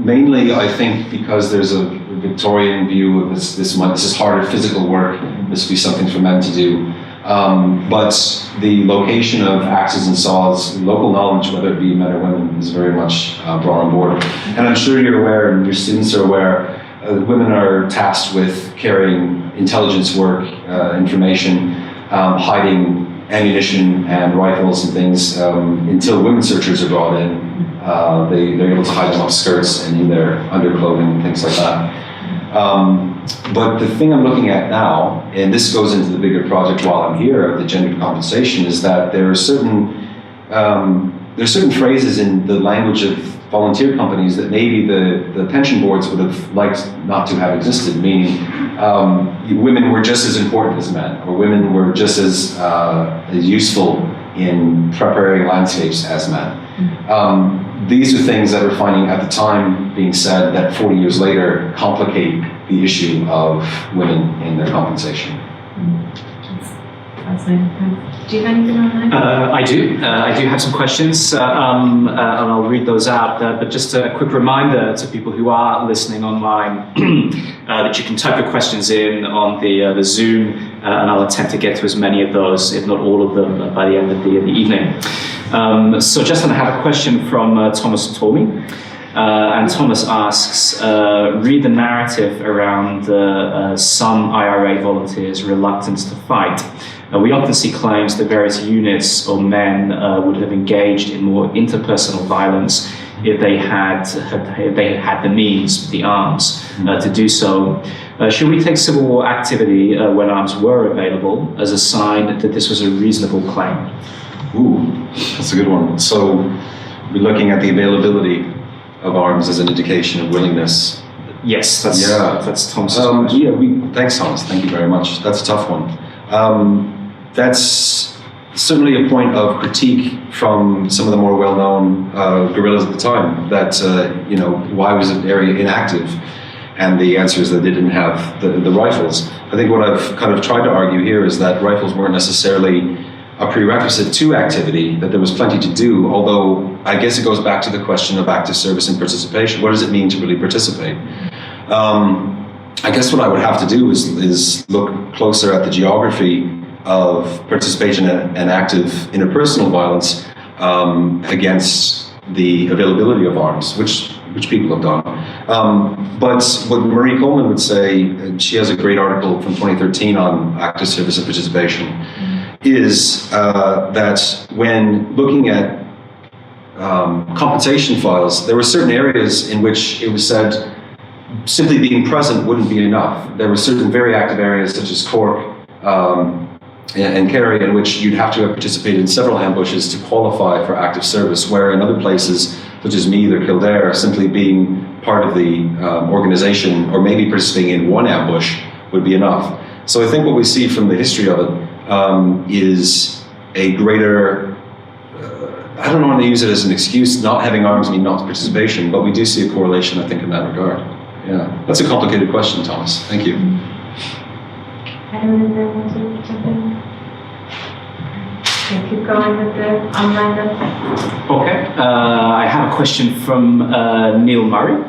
Mainly, I think, because there's a Victorian view of this is harder physical work, this would be something for men to do. But the location of axes and saws, local knowledge, whether it be men or women, is very much brought on board. And I'm sure you're aware, and your students are aware, women are tasked with carrying intelligence work, information, hiding ammunition and rifles and things until women searchers are brought in. They're able to hide them up skirts and in their underclothing and things like that. But the thing I'm looking at now, and this goes into the bigger project while I'm here of the gendered compensation, is that there are certain phrases in the language of volunteer companies that maybe the pension boards would have liked not to have existed, meaning women were just as important as men, or women were just as useful in preparing landscapes as men. These are things that we're finding at the time being said that 40 years later complicate the issue of women in their compensation. Do you have anything on that? I do have some questions, and I'll read those out. But just a quick reminder to people who are listening online that you can type your questions in on the Zoom, and I'll attempt to get to as many of those, if not all of them, by the end of the evening. So Justin, I have a question from Thomas Tormey. And Thomas asks, read the narrative around some I.R.A. volunteers' reluctance to fight. We often see claims that various units or men would have engaged in more interpersonal violence if they had the means, the arms, to do so. Should we take Civil War activity when arms were available as a sign that this was a reasonable claim? Ooh, that's a good one. So we're looking at the availability of arms as an indication of willingness. Yes, that's Thomas. Thanks, Thomas. Thank you very much. That's a tough one. That's certainly a point of critique from some of the more well-known guerrillas at the time. That why was an area inactive? And the answer is that they didn't have the rifles. I think what I've kind of tried to argue here is that rifles weren't necessarily a prerequisite to activity, that there was plenty to do, although I guess it goes back to the question of active service and participation. What does it mean to really participate? I guess what I would have to do is look closer at the geography of participation and active interpersonal violence against the availability of arms, which people have done. But what Marie Coleman would say, and she has a great article from 2013 on active service and participation, is that when looking at compensation files, there were certain areas in which it was said simply being present wouldn't be enough. There were certain very active areas such as Cork and Kerry in which you'd have to have participated in several ambushes to qualify for active service, where in other places, such as Meath or Kildare, simply being part of the organization or maybe participating in one ambush would be enough. So I think what we see from the history of it is a greater, I don't want to use it as an excuse, not having arms mean not participation, but we do see a correlation, I think, in that regard. Yeah, that's a complicated question, Thomas. Thank you. Anyone want to jump in? We'll keep going with the online then. Okay. I have a question from Neil Murray.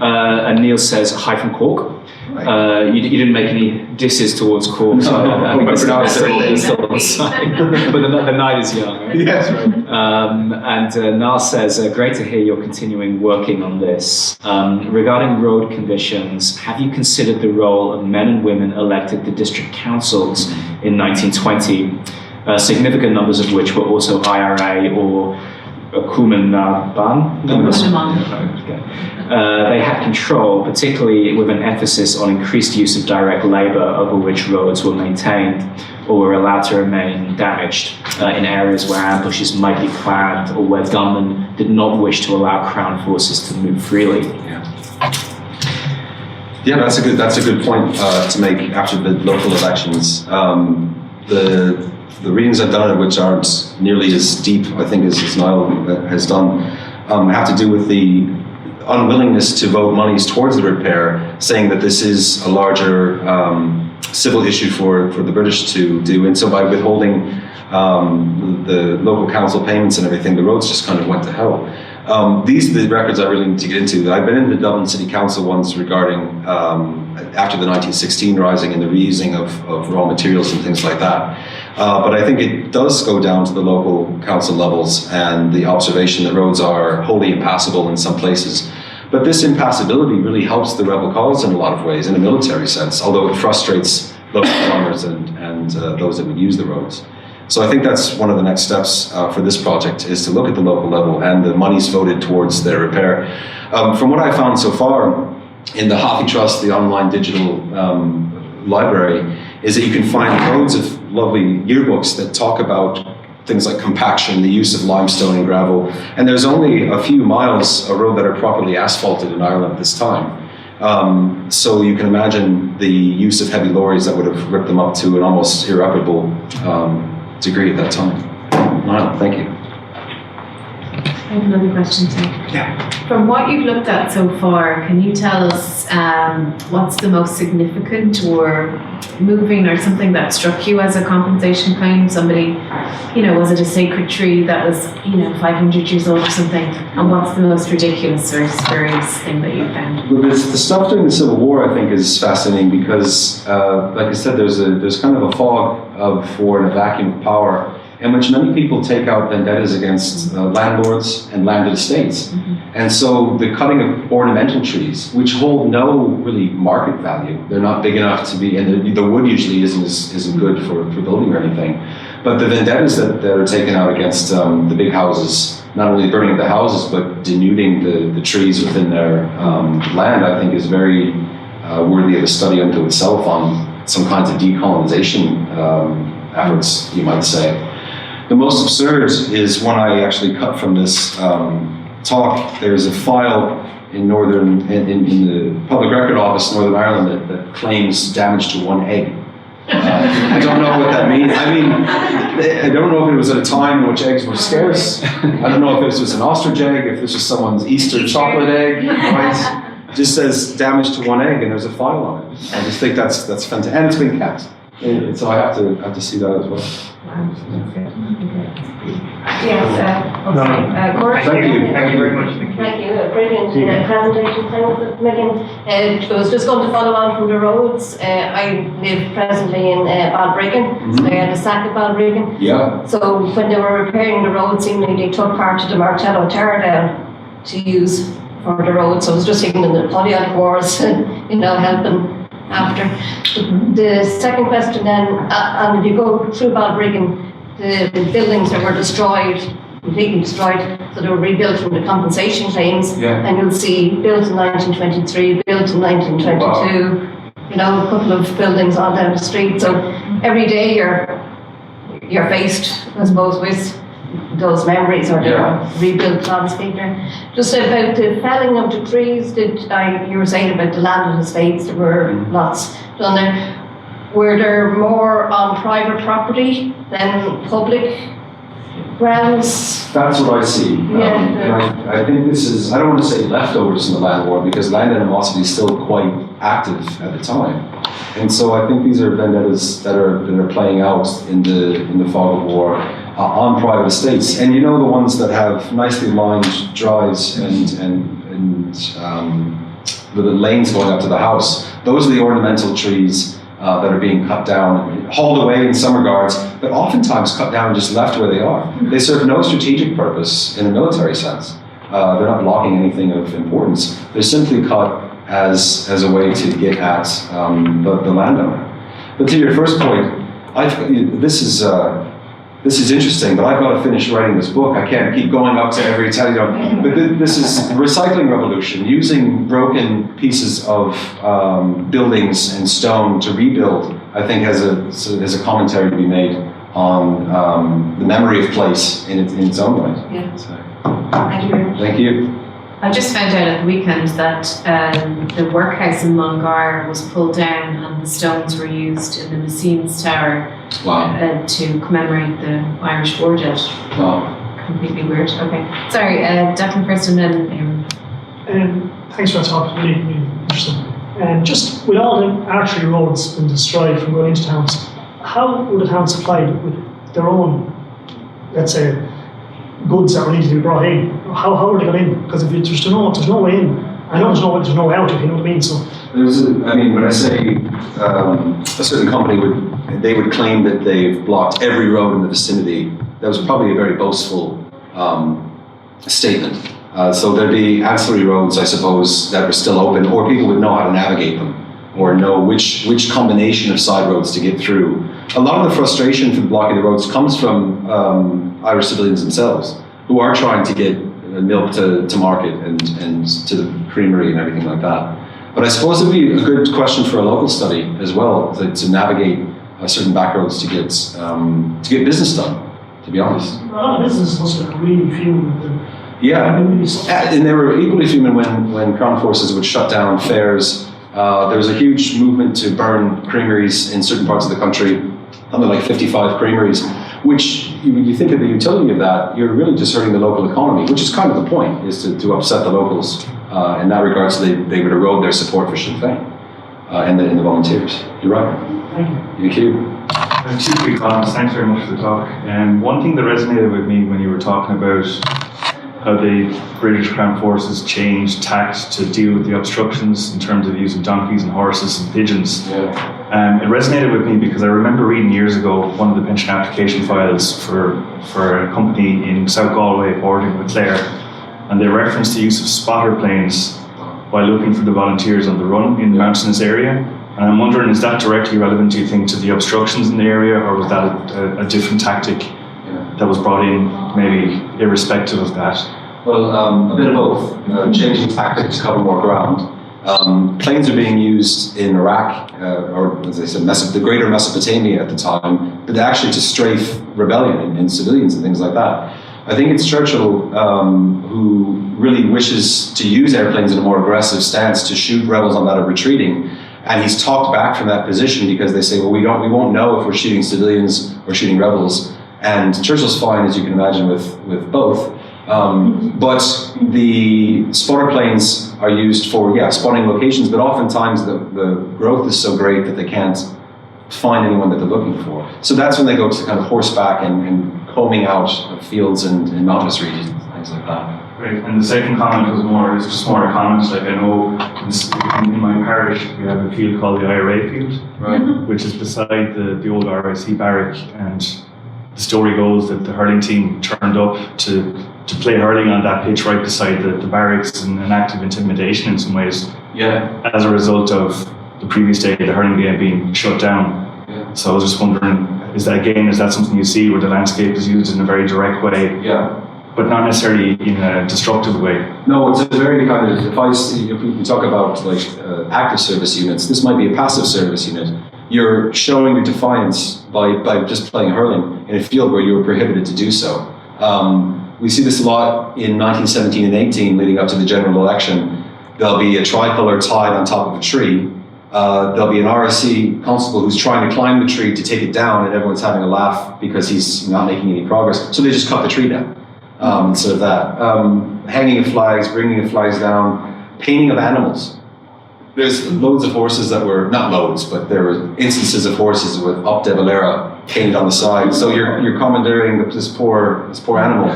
And Neil says, hi from Cork. You didn't make any disses towards Cork, so I think it's still on site. But the night is young. Right? Yes, right. And Niall says, great to hear you're continuing working on this. Regarding road conditions, have you considered the role of men and women elected to district councils in 1920, significant numbers of which were also I.R.A. or Kuman-Ban? They had control, particularly with an emphasis on increased use of direct labour over which roads were maintained or were allowed to remain damaged in areas where ambushes might be planned or where gunmen did not wish to allow Crown forces to move freely. Yeah, that's a good point to make after the local elections. The readings I've done, which aren't nearly as deep, I think, as Niall has done, have to do with the unwillingness to vote monies towards the repair, saying that this is a larger civil issue for the British to do. And so by withholding the local council payments and everything, the roads just kind of went to hell. These are the records I really need to get into. I've been in the Dublin City Council once regarding after the 1916 rising and the reusing of raw materials and things like that. But I think it does go down to the local council levels and the observation that roads are wholly impassable in some places. But this impassability really helps the rebel cause in a lot of ways, in a military sense, although it frustrates local farmers and those that would use the roads. So I think that's one of the next steps for this project, is to look at the local level and the monies voted towards their repair. From what I found so far in the Hockey Trust, the online digital library, is that you can find loads of lovely yearbooks that talk about things like compaction, the use of limestone and gravel. And there's only a few miles of road that are properly asphalted in Ireland at this time. So you can imagine the use of heavy lorries that would have ripped them up to an almost irreparable degree at that time. Niall, thank you. I have another question too. Yeah. From what you've looked at so far, can you tell us what's the most significant or moving or something that struck you as a compensation claim? Somebody, was it a sacred tree that was, 500 years old or something? And what's the most ridiculous or spurious thing that you found? Well, the stuff during the Civil War, I think, is fascinating because, like I said, there's kind of a fog of war and a vacuum of power, in which many people take out vendettas against landlords and landed estates. Mm-hmm. And so the cutting of ornamental trees, which hold no really market value, they're not big enough to be, and the wood usually isn't good for building or anything. But the vendettas that are taken out against the big houses, not only burning the houses, but denuding the trees within their land, I think is very worthy of a study unto itself on some kinds of decolonization efforts, you might say. The most absurd is one I actually cut from this talk. There's a file in the Public Record Office, Northern Ireland, that claims damage to one egg. I don't know what that means. I don't know if it was at a time in which eggs were scarce. I don't know if this was an ostrich egg, if this was someone's Easter chocolate egg, right? It just says damage to one egg, and there's a file on it. I just think that's fantastic, and it's been kept. So I have to see that as well. Yes, Cora. Thank you very much. Thank you, a brilliant presentation. Thanks, Megan. I was just going to follow on from the roads. I live presently in Balbriggan, so I had a sack of Balbriggan. Yeah. So when they were repairing the road, seemingly they took part of the Martello tear down to use for the road. So I was just thinking in the Pontiac Wars, helping after. The second question then, and if you go through Balbriggan, the buildings that were destroyed, completely destroyed, so they were rebuilt from the compensation claims, and you'll see built in 1923, built in 1922, a couple of buildings all down the street. So every day you're faced, I suppose, with those memories or the rebuilt landscape there. Just about the felling of the trees, you were saying about the landed estates, there were lots done there. Were there more on private property than public grounds? That's what I see. And I think this is, I don't want to say leftovers from the land war, because land animosity is still quite active at the time. And so I think these are vendettas that are playing out in the fog of war. on private estates. And you know the ones that have nicely lined drives and the lanes going up to the house. Those are the ornamental trees that are being cut down, hauled away in some regards, but oftentimes cut down and just left where they are. They serve no strategic purpose in a military sense. They're not blocking anything of importance. They're simply cut as a way to get at the landowner. But to your first point, this is interesting, but I've got to finish writing this book. I can't keep going up to every but this is the recycling revolution, using broken pieces of buildings and stone to rebuild, I think has a commentary to be made on the memory of place in its own right. Yeah. So, Thank you very much. thank you. I just found out at the weekend that the workhouse in Mulgar was pulled down and the stones were used in the Messines Tower to commemorate the Irish war dead. Wow. Completely weird. Okay. Sorry, Declan first and then Aaron. Thanks for that talk, really, really interesting. Just with all the artery roads being destroyed from going into towns, how would the town supply with their own, let's say, goods that were needed to be brought in? How are they going in? Because if there's no way in, I know there's no way out, if you know what I mean. So when I say a certain company would claim that they've blocked every road in the vicinity, that was probably a very boastful statement. So there'd be ancillary roads, I suppose, that were still open, or people would know how to navigate them, or know which combination of side roads to get through. A lot of the frustration from blocking the roads comes from Irish civilians themselves, who are trying to get milk to market and to the creamery and everything like that. But I suppose it would be a good question for a local study as well, to navigate certain back roads to get business done, to be honest. a lot of businesses must have really few. Yeah, and they were equally human when Crown Forces would shut down fairs. There was a huge movement to burn creameries in certain parts of the country, something like 55 creameries, which, when you think of the utility of that, you're really just hurting the local economy, which is kind of the point, is to upset the locals in that regard, so they would erode their support for Sinn Féin and the volunteers. You're right. Thank you. Two quick comments. Thanks very much for the talk. One thing that resonated with me when you were talking about how the British Crown Forces changed tact to deal with the obstructions in terms of using donkeys and horses and pigeons. Yeah. It resonated with me because I remember reading years ago one of the pension application files for a company in South Galway bordering with Clare, and they referenced the use of spotter planes while looking for the volunteers on the run in the mountainous area. And I'm wondering, is that directly relevant, do you think, to the obstructions in the area, or was that a different tactic that was brought in, maybe irrespective of that? Well, a bit of both. Changing tactics to cover more ground. Planes are being used in Iraq, or as I said, the greater Mesopotamia at the time, but actually to strafe rebellion in civilians and things like that. I think it's Churchill who really wishes to use airplanes in a more aggressive stance to shoot rebels on that are retreating. And he's talked back from that position because they say, well, we won't know if we're shooting civilians or shooting rebels. And Churchill's fine, as you can imagine, with both. But the spotter planes are used for, spotting locations, but oftentimes the growth is so great that they can't find anyone that they're looking for. So that's when they go to kind of horseback and combing out of fields and mountainous regions, things like that. Great. And the second comment was just more a comment. Like, I know in my parish we have a field called the I.R.A field, Right. which is beside the old RIC barrack, and the story goes that the hurling team turned up to play hurling on that pitch right beside the barracks, and an act of intimidation in some ways. Yeah. As a result of the previous day, the hurling game being shut down. Yeah. So I was just wondering, is that something you see where the landscape is used in a very direct way? Yeah. But not necessarily in a destructive way. No, it's a very kind of, if we talk about like active service units, this might be a passive service unit. You're showing your defiance by just playing hurling in a field where you were prohibited to do so. We see this a lot in 1917 and 18 leading up to the general election. There'll be a tricolour tied on top of a tree. There'll be an RSC constable who's trying to climb the tree to take it down, and everyone's having a laugh because he's not making any progress. So they just cut the tree down. Instead of that. Hanging of flags, bringing of flags down, painting of animals. there's loads of horses that were, not loads, but there were instances of horses with Up de Valera painted on the side. So you're commandeering this poor animal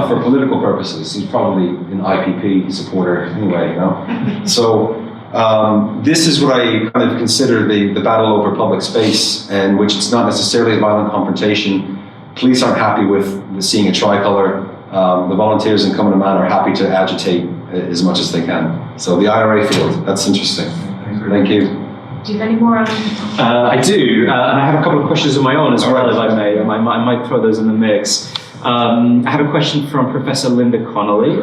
for political purposes. He's probably an IPP supporter anyway, you know. So this is what I kind of consider the battle over public space, and which it's not necessarily a violent confrontation. Police aren't happy with seeing a tricolour. The volunteers in Cumann na mBan are happy to agitate as much as they can. So the I.R.A. field, that's interesting. Thank you. Do you have any more on? I do, and I have a couple of questions of my own as well, if I may. I might throw those in the mix. I have a question from Professor Linda Connolly,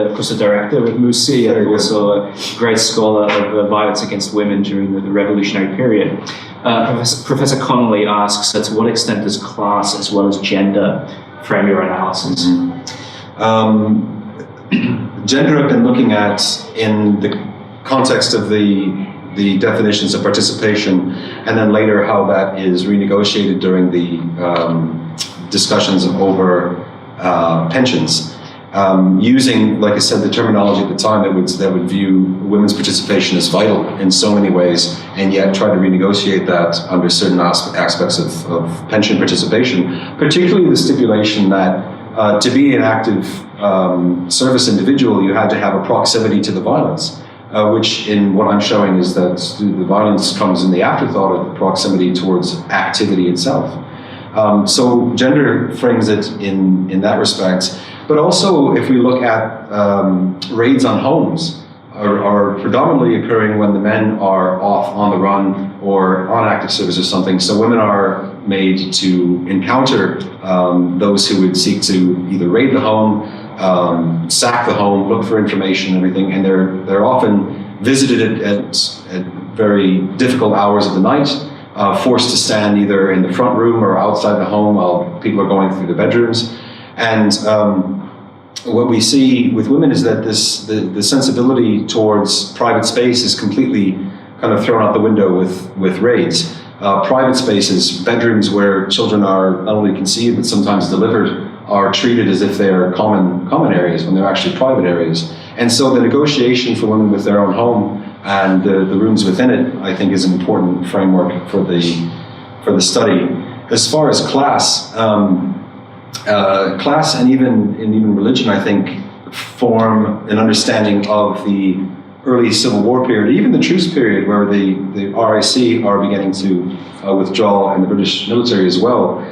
of course, the director of MUSSI, and also a great scholar of violence against women during the revolutionary period. Professor Connolly asks, to what extent does class as well as gender frame your analysis? Gender I've been looking at in the context of the definitions of participation, and then later how that is renegotiated during the discussions over pensions, using, like I said, the terminology at the time that would view women's participation as vital in so many ways, and yet try to renegotiate that under certain aspects of pension participation, particularly the stipulation that to be an active service individual, you had to have a proximity to the violence, which in what I'm showing is that the violence comes in the afterthought of the proximity towards activity itself. So gender frames it in that respect. But also, if we look at raids on homes, are predominantly occurring when the men are off on the run or on active service or something. So women are made to encounter those who would seek to either raid the home, sack the home, look for information and everything, and they're often visited at very difficult hours of the night, forced to stand either in the front room or outside the home while people are going through the bedrooms. And what we see with women is that the sensibility towards private space is completely kind of thrown out the window with raids. Private spaces, bedrooms where children are not only conceived but sometimes delivered, are treated as if they are common areas when they're actually private areas. And so the negotiation for women with their own home and the rooms within it, I think, is an important framework for the study. As far as class, class and even religion, I think, form an understanding of the early Civil War period, even the truce period, where the RIC are beginning to withdraw, and the British military as well,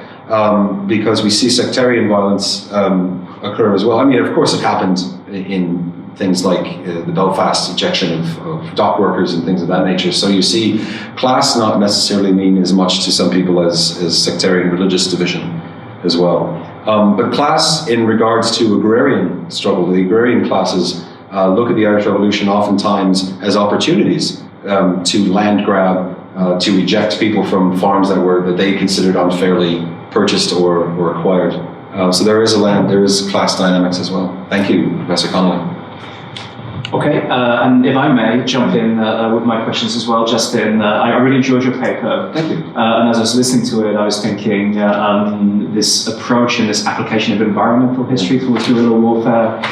because we see sectarian violence occur as well. I mean, of course, it happened in things like the Belfast ejection of dock workers and things of that nature. So you see class not necessarily mean as much to some people as sectarian religious division as well. But class in regards to agrarian struggle, the agrarian classes look at the Irish Revolution oftentimes as opportunities to land grab, to eject people from farms that they considered unfairly purchased or acquired. So there is class dynamics as well. Thank you, Professor Connolly. Okay, and if I may jump in with my questions as well, Justin, I really enjoyed your paper. Thank you. And as I was listening to it, I was thinking this approach and this application of environmental history towards guerrilla warfare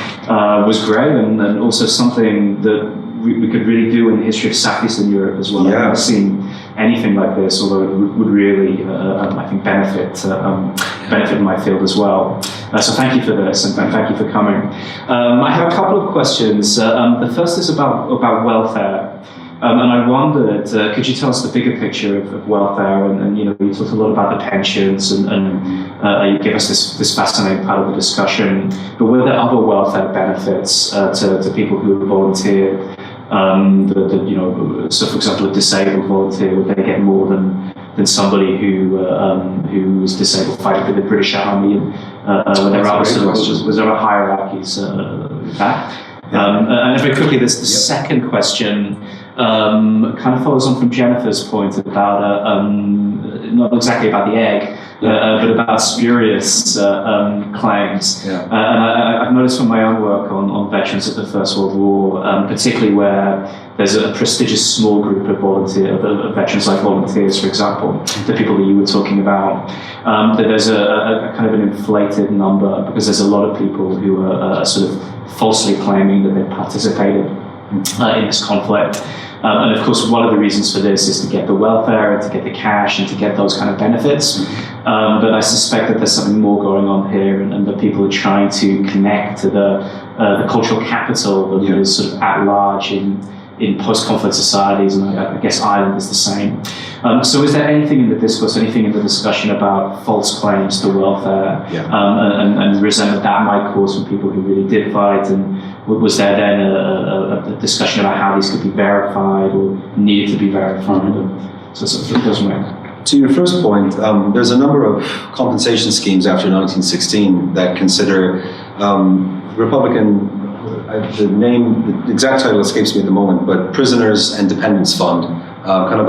was great, and also something that we could really do in the history of Southeastern Europe as well. Yeah. I've never seen anything like this, although it would really, I think, benefit my field as well. So thank you for this, and thank you for coming. I have a couple of questions. The first is about welfare. And I wondered, could you tell us the bigger picture of welfare? And you talked a lot about the pensions, and you gave us this fascinating part of the discussion. But were there other welfare benefits to people who volunteered? So for example, a disabled volunteer, would they get more than somebody who was disabled fighting for the British Army? Was there a hierarchies with that? And very quickly, the second question kind of follows on from Jennifer's point about not exactly about the egg, but about spurious claims. Yeah. And I've noticed from my own work on veterans of the First World War, particularly where there's a prestigious small group of veterans, like volunteers, for example, the people that you were talking about, that there's a kind of an inflated number, because there's a lot of people who are sort of falsely claiming that they participated in this conflict. And of course, one of the reasons for this is to get the welfare, to get the cash, and to get those kind of benefits. But I suspect that there's something more going on here, and that people are trying to connect to the cultural capital that is sort of at large in post-conflict societies, and I guess Ireland is the same. So is there anything in the discourse, anything in the discussion about false claims to welfare, and the resentment that might cause from people who really did fight? And was there then a discussion about how these could be verified or needed to be verified? And so it doesn't work. To your first point, there's a number of compensation schemes after 1916 that consider Republican. The exact title escapes me at the moment, but Prisoners and Dependents Fund, kind of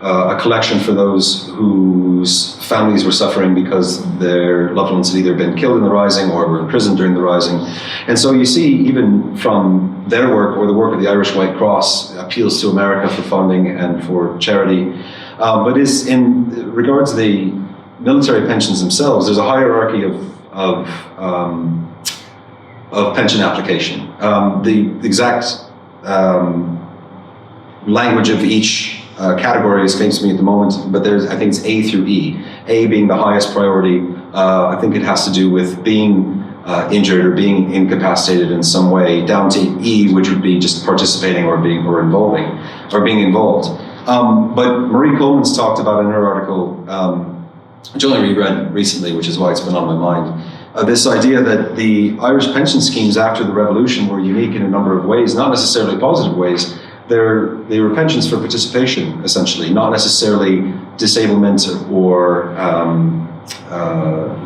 a collection for those whose families were suffering because their loved ones had either been killed in the Rising or were imprisoned during the Rising. And so you see, even from their work or the work of the Irish White Cross, appeals to America for funding and for charity. But is in regards to the military pensions themselves, there's a hierarchy of pension application. The exact language of each category escapes me at the moment, but I think it's A through E. A being the highest priority. I think it has to do with being injured or being incapacitated in some way, down to E, which would be just participating or being involved. But Marie Coleman's talked about in her article, which I only reread recently, which is why it's been on my mind. This idea that the Irish pension schemes after the revolution were unique in a number of ways, not necessarily positive ways. They were pensions for participation, essentially, not necessarily disablement or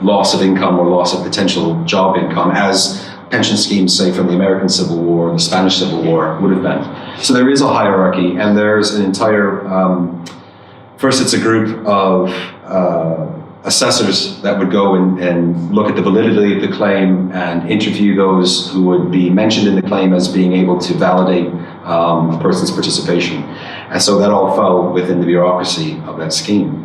loss of income or loss of potential job income, as pension schemes, say, from the American Civil War, the Spanish Civil War would have been. So there is a hierarchy, and there's an entire, first it's a group of assessors that would go and look at the validity of the claim and interview those who would be mentioned in the claim as being able to validate a person's participation. And so that all fell within the bureaucracy of that scheme.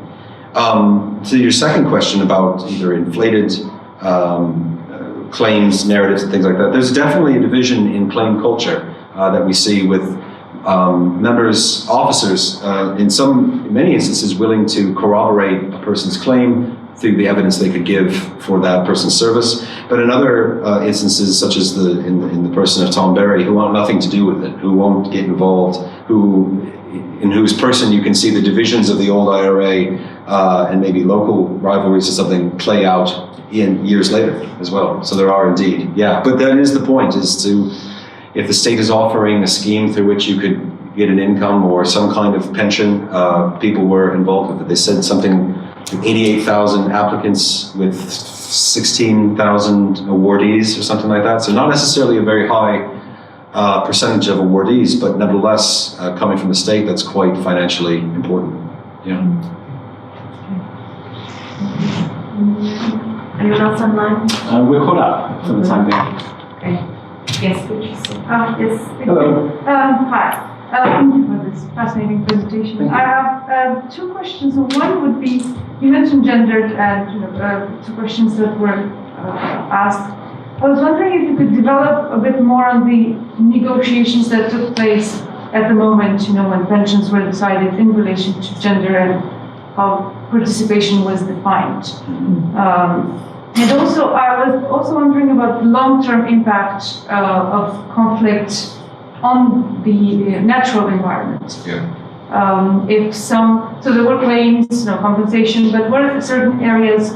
To your second question about either inflated claims, narratives, and things like that, there's definitely a division in claim culture that we see with members, officers, in many instances, willing to corroborate a person's claim through the evidence they could give for that person's service. But in other instances, such as in the person of Tom Berry, who want nothing to do with it, who won't get involved, in whose person you can see the divisions of the old I.R.A. And maybe local rivalries or something play out in years later as well. So there are indeed, But that is the point, is to, if the state is offering a scheme through which you could get an income or some kind of pension, people were involved with it. They said something, 88,000 applicants with 16,000 awardees or something like that. So not necessarily a very high percentage of awardees, but nevertheless, coming from the state, that's quite financially important. Anyone else online? We're caught up for the time being. Okay. Yes, Yes. Hello. Hi. Thank you for this fascinating presentation. I have two questions. So one would be, you mentioned gendered and two questions that were asked. I was wondering if you could develop a bit more on the negotiations that took place at the moment, when pensions were decided in relation to gender and how participation was defined. And also, I was also wondering about the long-term impact of conflict on the natural environment. So there were claims, compensation, but were certain areas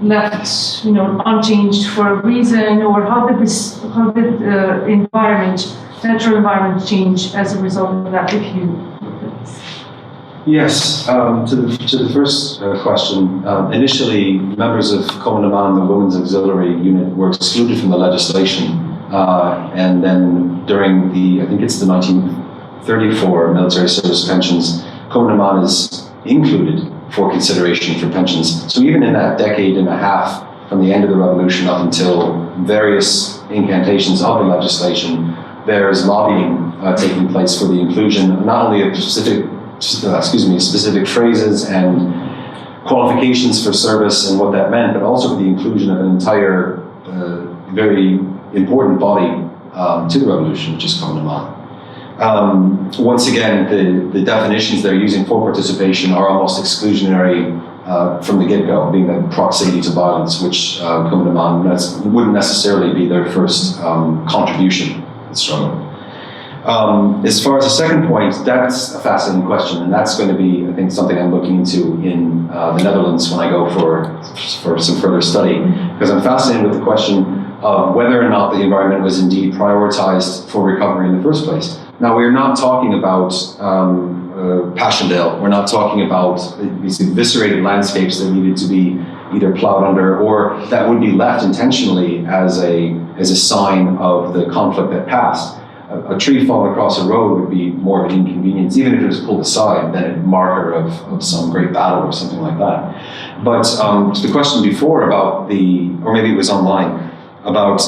left, unchanged for a reason, or how did natural environment change as a result of that? If you Yes, to the first question, initially members of Coman, the Women's Auxiliary Unit, were excluded from the legislation, and then during I think it's the 1934 military service pensions, Coman is included for consideration for pensions. So even in that decade and a half from the end of the revolution up until various incantations of the legislation, there's lobbying taking place for the inclusion not only of specific phrases and qualifications for service and what that meant, but also for the inclusion of an entire very important body to the revolution, which is coming to mind. Once again, the definitions they're using for participation are almost exclusionary from the get-go, being the proximity to violence, which come to mind wouldn't necessarily be their first contribution to the struggle. As far as the second point, that's a fascinating question, and that's going to be, I think, something I'm looking into in the Netherlands when I go for some further study, because I'm fascinated with the question of whether or not the environment was indeed prioritized for recovery in the first place. Now, we're not talking about Passchendaele. We're not talking about these eviscerated landscapes that needed to be either plowed under or that would be left intentionally as a sign of the conflict that passed. A tree falling across a road would be more of an inconvenience, even if it was pulled aside, than a marker of some great battle or something like that. But to the question before about or maybe it was online, about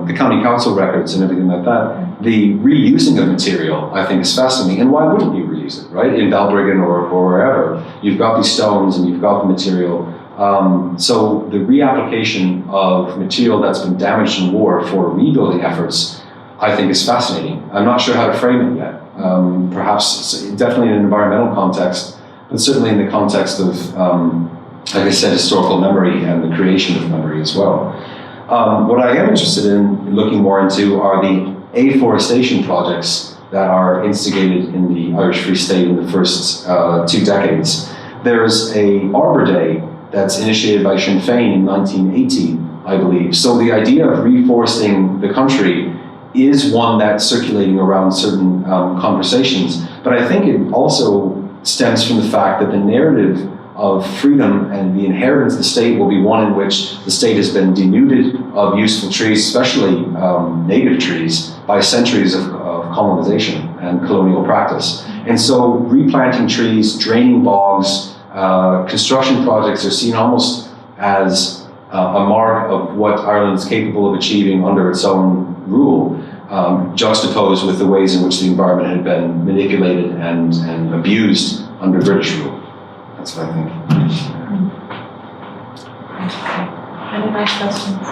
the county council records and everything like that, the reusing of material, I think, is fascinating. And why wouldn't you reuse it, right? In Balbriggan or wherever, you've got these stones and you've got the material. So the reapplication of material that's been damaged in war for rebuilding efforts, I think, is fascinating. I'm not sure how to frame it yet. Perhaps definitely in an environmental context, but certainly in the context of, like I said, historical memory and the creation of memory as well. What I am interested in looking more into are the afforestation projects that are instigated in the Irish Free State in the first 2 decades. There's a Arbor Day that's initiated by Sinn Féin in 1918, I believe. So the idea of reforesting the country is one that's circulating around certain conversations. But I think it also stems from the fact that the narrative of freedom and the inheritance of the state will be one in which the state has been denuded of useful trees, especially native trees, by centuries of colonization and colonial practice. And so replanting trees, draining bogs, construction projects are seen almost as a mark of what Ireland is capable of achieving under its own rule, juxtaposed with the ways in which the environment had been manipulated and abused under British rule. That's what I think. Any nice questions?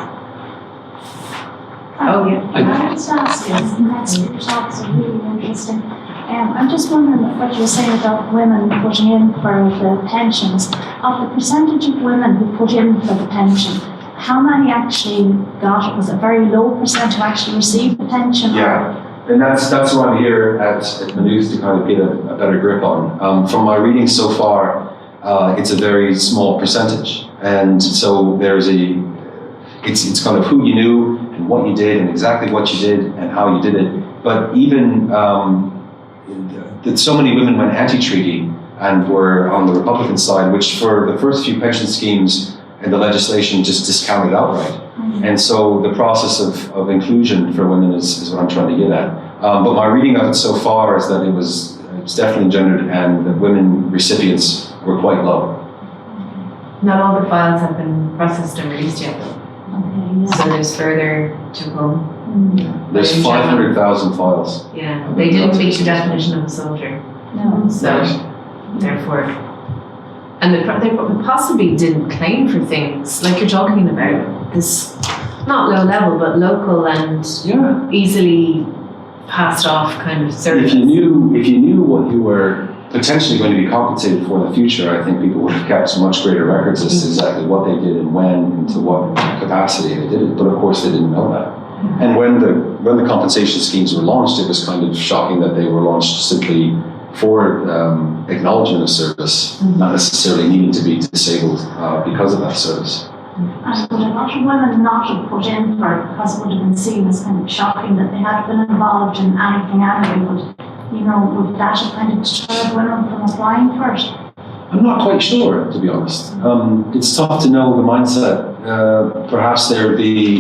Oh, yeah. I was asking, next your talks are really interesting. I'm just wondering what you were saying about women putting in for the pensions. Of the percentage of women who put in for the pension, how many actually got it? Was it a very low percent who actually received the pension? Yeah. And that's what I'm here at Maynooth to kind of get a better grip on. From my reading so far, it's a very small percentage, and so it's kind of who you knew and what you did and exactly what you did and how you did it. But even that so many women went anti-treaty and were on the Republican side, which for the first few pension schemes and the legislation just discounted outright. Mm-hmm. And so the process of inclusion for women is what I'm trying to get at. But my reading of it so far is that it's definitely gendered and that women recipients were quite low. Not all the files have been processed and released yet, though. Okay, yeah. So there's further to come. Mm. There's 500,000 files. Yeah, they didn't meet the definition of a soldier. No. So, therefore, and they possibly didn't claim for things like you're talking about, this not low level but local and easily passed off kind of service. If you knew what you were potentially going to be compensated for in the future, I think people would have kept much greater records as to exactly what they did and when and to what capacity they did it. But of course, they didn't know that. And when the compensation schemes were launched, it was kind of shocking that they were launched simply for acknowledgement of service, not necessarily needing to be disabled because of that service. And would a lot of women not have put in for it because it would have been seen as kind of shocking that they had been involved in anything anyway, but would that have kind of deterred women from applying for it? I'm not quite sure, to be honest. It's tough to know the mindset. Perhaps there would be,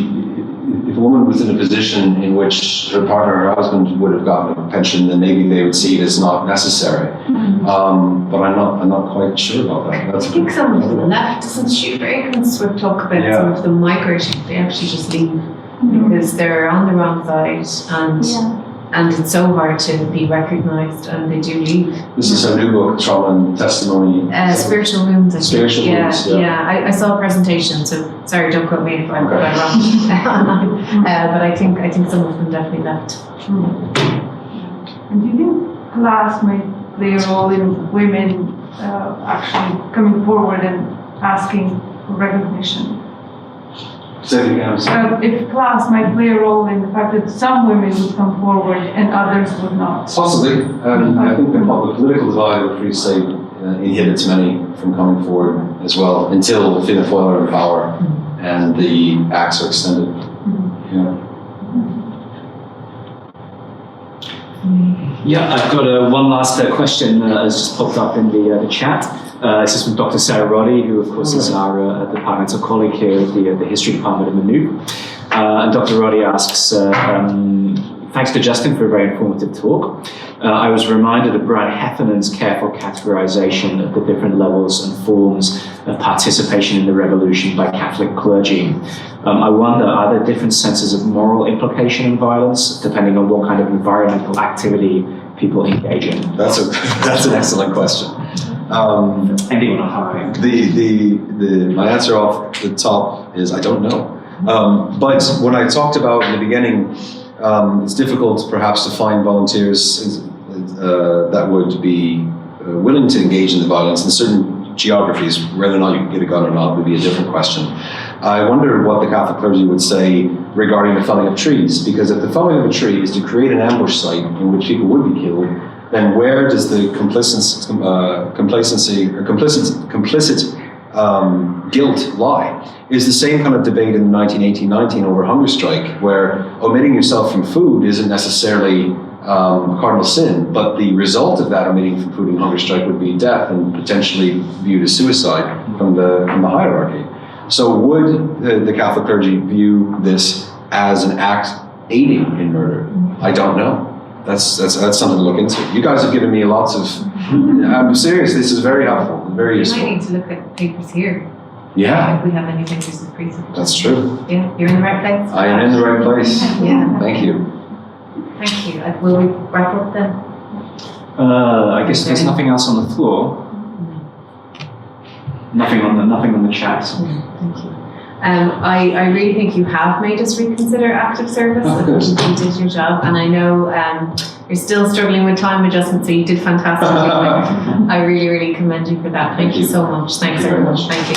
if a woman was in a position in which her partner or her husband would have gotten a pension, then maybe they would see it as not necessary. But I'm not quite sure about that. I think someone from the left, doesn't she? Reagan's would talk about some of them migrating. They actually just leave because they're on the wrong side and and it's so hard to be recognised, and they do leave. This is a new book, Trauma and Testimony. Spiritual wounds, I think. Spiritual wounds, yeah. I saw a presentation, so sorry, don't quote me if I'm wrong. But I think some of them definitely left. And do you think class might play a role in women actually coming forward and asking for recognition? Say it again, I'm sorry. If class might play a role in the fact that some women would come forward and others would not. Possibly. I think the political divide of Free State inhibits many from coming forward as well until Fianna Fáil are in power and the acts are extended. Yeah. Yeah, I've got one last question has just popped up in the chat. This is from Dr. Sarah Roddy, who of course is our departmental colleague here at the History Department at Maynooth. And Dr. Roddy asks, thanks to Justin for a very informative talk. I was reminded of Brad Heffernan's careful categorization of the different levels and forms of participation in the revolution by Catholic clergy. I wonder, are there different senses of moral implication in violence, depending on what kind of environmental activity people engage in? That's an excellent question. Anyone on high? My answer off the top is I don't know. But when I talked about in the beginning, it's difficult perhaps to find volunteers that would be willing to engage in the violence in certain geographies. Whether or not you can get a gun or not would be a different question. I wonder what the Catholic clergy would say regarding the felling of trees, because if the felling of a tree is to create an ambush site in which people would be killed, then where does the complicit guilt lie? Is the same kind of debate in 1918-19 over hunger strike, where omitting yourself from food isn't necessarily a cardinal sin, but the result of that omitting from food and hunger strike would be death and potentially viewed as suicide from the hierarchy. So would the Catholic clergy view this as an act aiding in murder? I don't know. That's something to look into. You guys have given me lots of. I'm serious. This is very helpful, very useful. You might need to look at papers here. Yeah. If we have any papers in prison. That's true. Yeah, you're in the right place. I am in the right place. Yeah. Thank you. Thank you. Will we wrap up then? I guess there's nothing else on the floor. Nothing on the chat. Thank you. I really think you have made us reconsider active service. Oh, you did your job, and I know you're still struggling with time adjustment, so you did fantastic. I really, really commend you for that. Thank you so much. Thanks very much. Thank you.